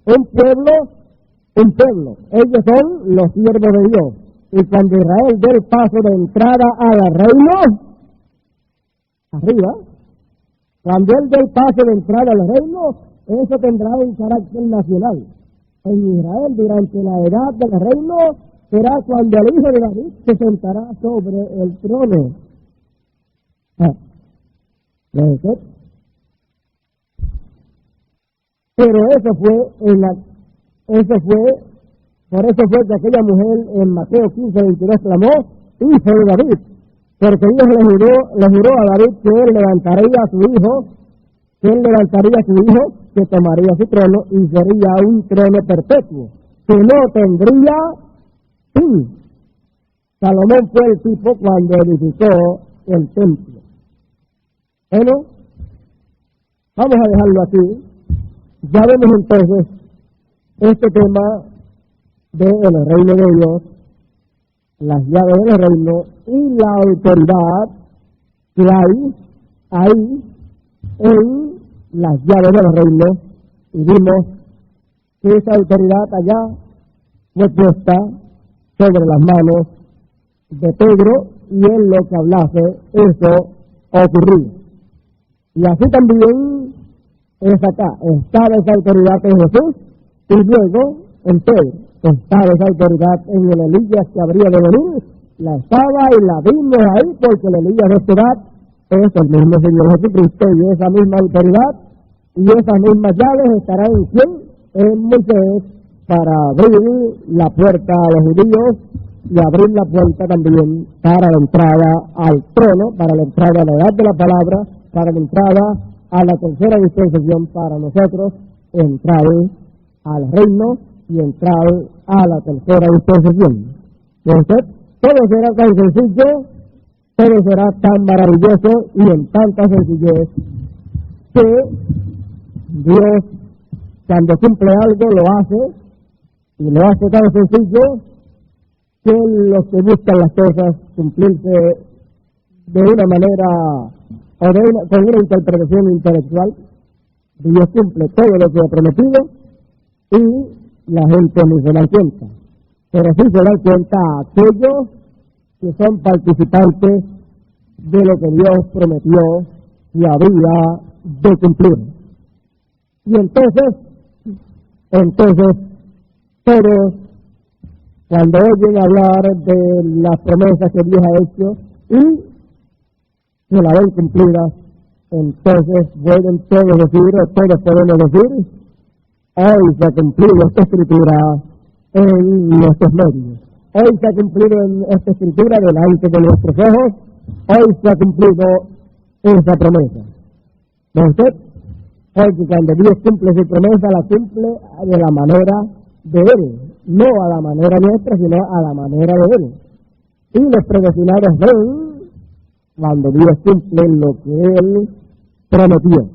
un pueblo. Ellos son los siervos de Dios. Y cuando Israel dé el paso de entrada al reino, arriba, cuando él dé el paso de entrada al reino, eso tendrá un carácter nacional. En Israel, durante la edad del reino, será cuando el hijo de David se sentará sobre el trono. ¿Puede ser? Pero por eso fue que aquella mujer en Mateo 15:22 clamó, hijo de David, porque Dios le juró a David que él levantaría a su hijo, que tomaría su trono y sería un trono perpetuo, que no tendría fin. Salomón fue el tipo cuando edificó el templo. Bueno, vamos a dejarlo aquí. Ya vemos entonces este tema del reino de Dios, las llaves del reino y la autoridad que hay ahí en las llaves del reino, y vimos que esa autoridad allá fue puesta sobre las manos de Pedro, y en lo que hablase eso ocurrió. Y así también es acá, estaba esa autoridad en Jesús, y luego en Pedro estaba esa autoridad en el Elías que habría de venir, la estaba y la vimos ahí, porque el Elías de esta edad es el mismo Señor Jesucristo, y esa misma autoridad y esas mismas llaves estarán en quién, en Moisés, para abrir la puerta a los judíos y abrir la puerta también para la entrada al trono, para la entrada a la edad de la palabra, para la entrada a la tercera dispensación, para nosotros entrar al reino y entrar a la tercera dispensación. Entonces, todo será tan sencillo, todo será tan maravilloso y en tanta sencillez que Dios, cuando cumple algo, lo hace, y lo hace tan sencillo que los que buscan las cosas cumplirse de una manera o con una interpretación intelectual, Dios cumple todo lo que ha prometido y la gente ni se da cuenta. Pero sí se dan cuenta a aquellos que son participantes de lo que Dios prometió y había de cumplir. Y entonces, todos, cuando oyen hablar de las promesas que Dios ha hecho y que la ven cumplidas, entonces pueden todos decir, o todos podemos decir, hoy se ha cumplido esta escritura en nuestros medios. Hoy se ha cumplido en esta escritura delante de nuestros ojos. Hoy se ha cumplido esa promesa. ¿No usted? Porque cuando Dios cumple su promesa, la cumple de la manera de Él. No a la manera nuestra, sino a la manera de Él. Y los predestinados ven cuando Dios cumple lo que Él prometió.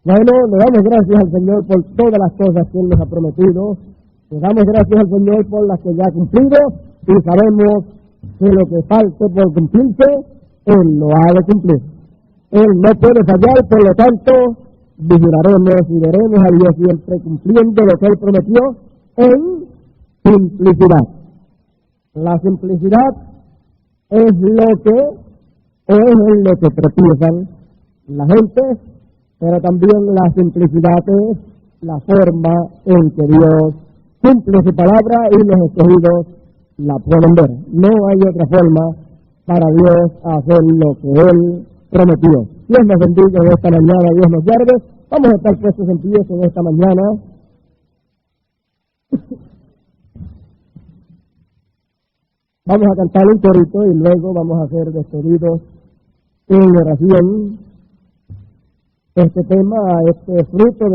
Bueno, le damos gracias al Señor por todas las cosas que Él nos ha prometido. Le damos gracias al Señor por las que ya ha cumplido, y sabemos que lo que falte por cumplirse, Él lo ha de cumplir. Él no puede fallar, por lo tanto, vigilaremos y veremos a Dios siempre cumpliendo lo que Él prometió en simplicidad. La simplicidad es lo que, o es en lo que tropiezan la gente, pero también la simplicidad es la forma en que Dios cumple su palabra y los escogidos la pueden ver. No hay otra forma para Dios hacer lo que Él prometió. Dios nos bendiga en esta mañana, Dios nos guarde. Vamos a estar puestos en pie en esta mañana. Vamos a cantar un corito y luego vamos a ser despedidos en oración. Este tema, este fruto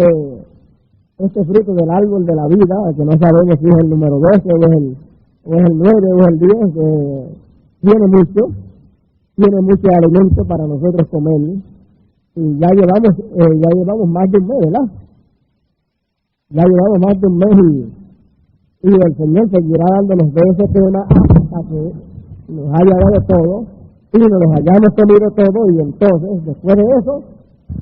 del árbol de la vida, que no sabemos si es el número 12 o es el 9 o es el 10, tiene mucho alimento para nosotros comer, y ya llevamos más de un mes, ¿verdad? Ya llevamos más de un mes y el Señor seguirá dándonos de ese tema hasta que nos haya dado todo y nos hayamos comido todo, y entonces, después de eso,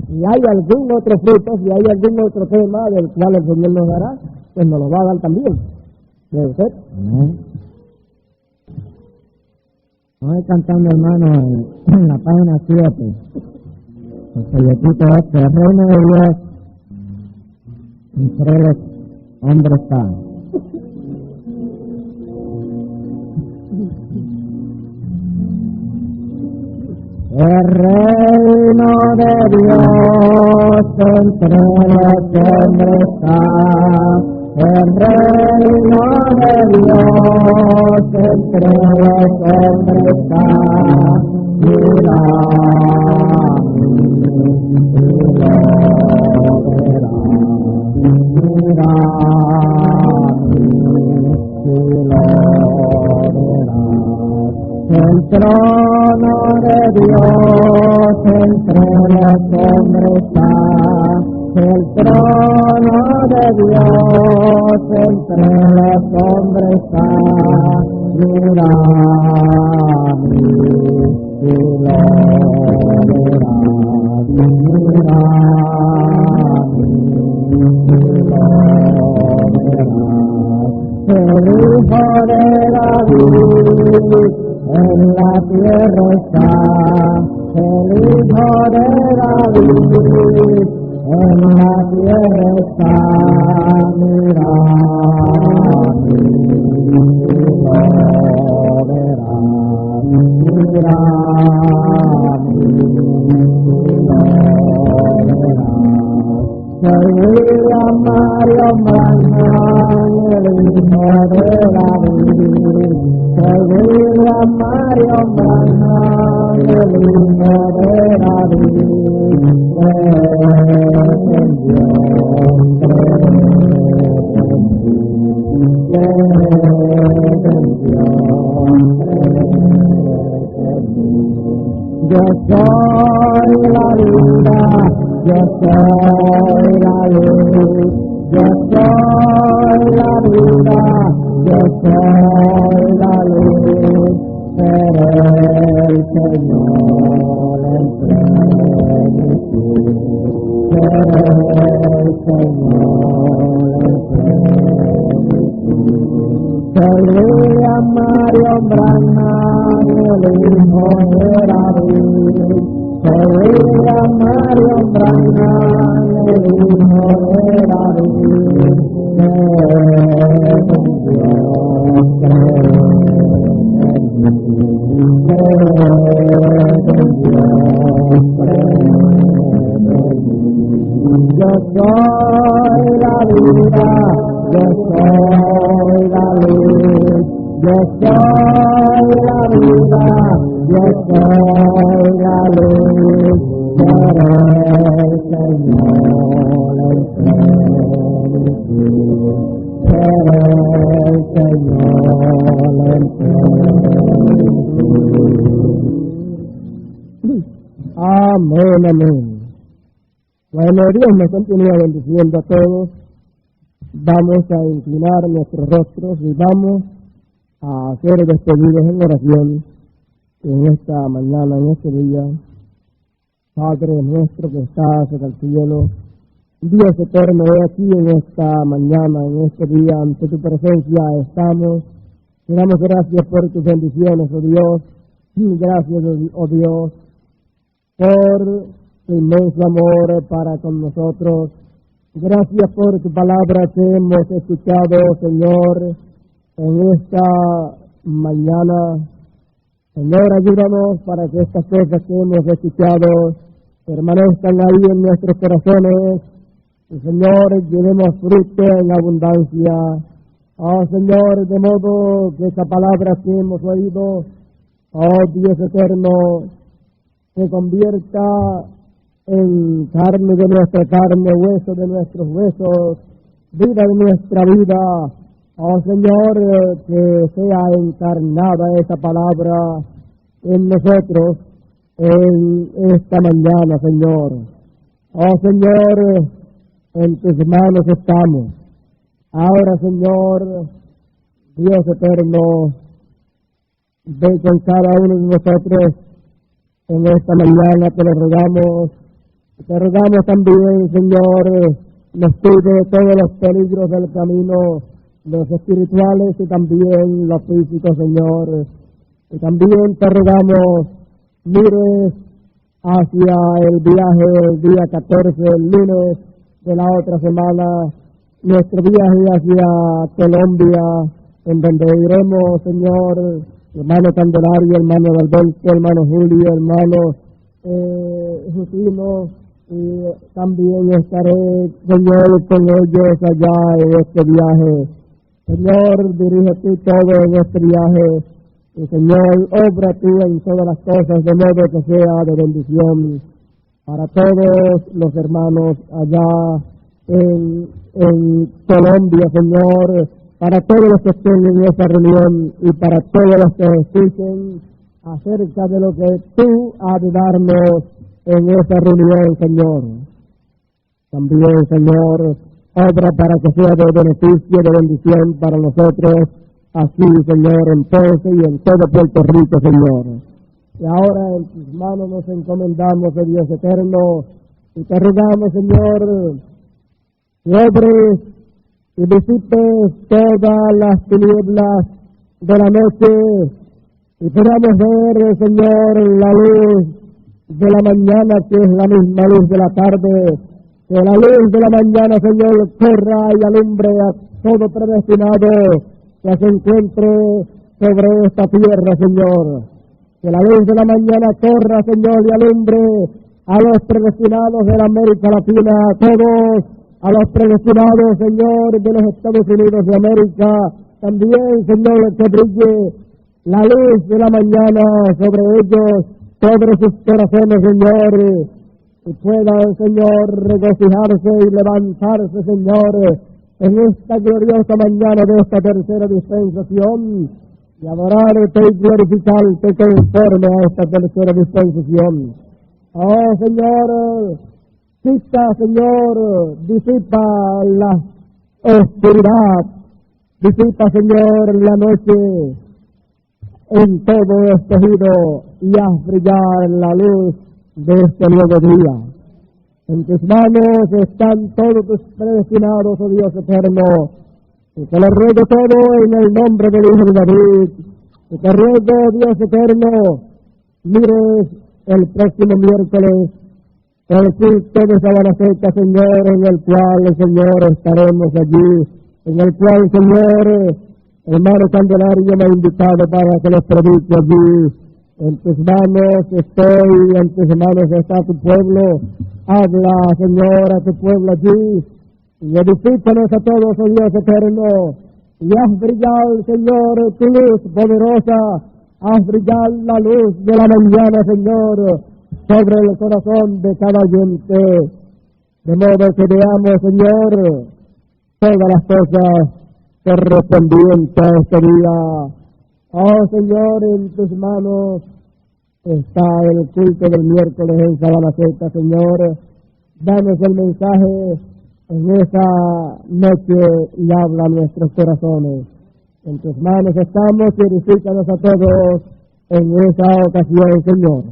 Si hay algún otro fruto, si hay algún otro tema del cual el Señor nos dará, pues nos lo va a dar también. ¿Debe ser? Voy cantando, hermano, en la página 7. El folletito este, el reino de Dios entre los hombres está. El reino de Dios entre los hombres está. El reino de Dios entre los hombres está. Mira, el trono de Dios entre los hombres está. El trono de Dios entre los hombres está. Mira y lo verás. Mira el Hijo de David en la tierra está. El Hijo de David en la tierra está. Mira y lo verás. Mira y lo verás. Soy William Mario Branham, el Hijo de David. Soy William Mario Branham, el Hijo de David. Yo soy la vida, yo soy la luz, yo soy la vida, yo soy la luz, pero el Señor en plenitud, pero el Señor en plenitud. Soy William Mario Branham, el Hijo de David. Soy William Mario Branham, el Hijo de David. Yo soy la vida, yo soy la luz, yo soy la vida, yo soy la luz, pero el Señor en plenitud, pero el Señor en plenitud. Amén, amén. Bueno, Dios nos continúa bendiciendo a todos. Vamos a inclinar nuestros rostros y vamos a ser despedidos en oración en esta mañana, en este día. Padre nuestro que estás en el cielo, Dios eterno, aquí en esta mañana, en este día, ante tu presencia estamos. Te damos gracias por tus bendiciones, oh Dios. Gracias, oh Dios, por tu inmenso amor para con nosotros. Gracias por tu palabra que hemos escuchado, Señor, en esta mañana. Señor, ayúdanos para que estas cosas que hemos escuchado permanezcan ahí en nuestros corazones. Y, Señor, llevemos fruto en abundancia. Oh, Señor, de modo que esa palabra que hemos oído, oh Dios eterno, se convierta en carne de nuestra carne, hueso de nuestros huesos, vida de nuestra vida. Oh Señor, que sea encarnada esa palabra en nosotros en esta mañana, Señor. Oh Señor, en tus manos estamos. Ahora, Señor, Dios eterno, ve con cada uno de nosotros en esta mañana, te lo rogamos. Te rogamos también, Señor, nos cuide de todos los peligros del camino, los espirituales y también los físicos, Señor. Y también te rogamos, mires hacia el viaje el día 14, el lunes de la otra semana, nuestro viaje hacia Colombia, en donde iremos, Señor, hermano Candelario, hermano Alberto, hermano Julio, hermano Justino, y también estaré, Señor, con ellos allá en este viaje. Señor, dirige tú todo en este viaje, y Señor, obra tú en todas las cosas, de modo que sea de bendición para todos los hermanos allá en Colombia, Señor, para todos los que estén en esta reunión y para todos los que escuchen acerca de lo que tú has de darnos en esta reunión, Señor. También, Señor, obra para que sea de beneficio, de bendición para nosotros, aquí, Señor, en Ponce y en todo Puerto Rico, Señor. Y ahora en tus manos nos encomendamos, oh Dios eterno, y te rogamos, Señor, que obres y disipes todas las tinieblas de la noche y podamos ver, Señor, la luz de la mañana, que es la misma luz de la tarde, que la luz de la mañana, Señor, corra y alumbre a todo predestinado que se encuentre sobre esta tierra, Señor. Que la luz de la mañana corra, Señor, y alumbre a los predestinados de la América Latina, a todos, a los predestinados, Señor, de los Estados Unidos de América, también, Señor, que brille la luz de la mañana sobre ellos, sobre sus corazones, Señor, y puedan, Señor, regocijarse y levantarse, Señor, en esta gloriosa mañana de esta tercera dispensación, y adorarte y glorificarte conforme a esta tercera dispensación. Oh, Señor, quita, Señor, disipa la oscuridad, disipa, Señor, la noche en todo este giro y haz brillar la luz de este nuevo día. En tus manos están todos tus predestinados, oh Dios eterno, y te lo ruego todo en el nombre del Hijo de David, y te ruego, Dios eterno, mires el próximo miércoles el culto de Sabana Seca, Señor, en el cual, Señor, estaremos allí, en el cual, Señor, hermano Candelario me ha invitado para que les predique allí. En tus manos estoy, en tus manos está tu pueblo. Habla, Señor, a tu pueblo allí, y edifícanos a todos, oh Dios eterno, y haz brillar, Señor, tu luz poderosa, haz brillar la luz de la mañana, Señor, sobre el corazón de cada oyente, de modo que veamos, Señor, todas las cosas correspondientes a este día. Oh, Señor, en tus manos está el culto del miércoles en Sabana Seca, Señor. Danos el mensaje en esa noche y habla a nuestros corazones. En tus manos estamos y edifícanos a todos en esa ocasión, Señor.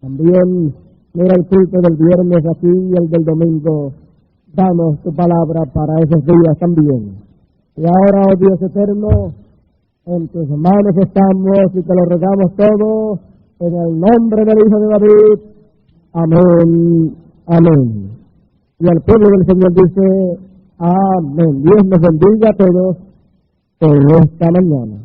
También mira el culto del viernes aquí y el del domingo. Danos tu palabra para esos días también. Y ahora, oh Dios eterno, en tus manos estamos y te lo rogamos todo en el nombre del Hijo de David. Amén, amén. Y el pueblo del Señor dice, amén. Dios nos bendiga a todos en esta mañana.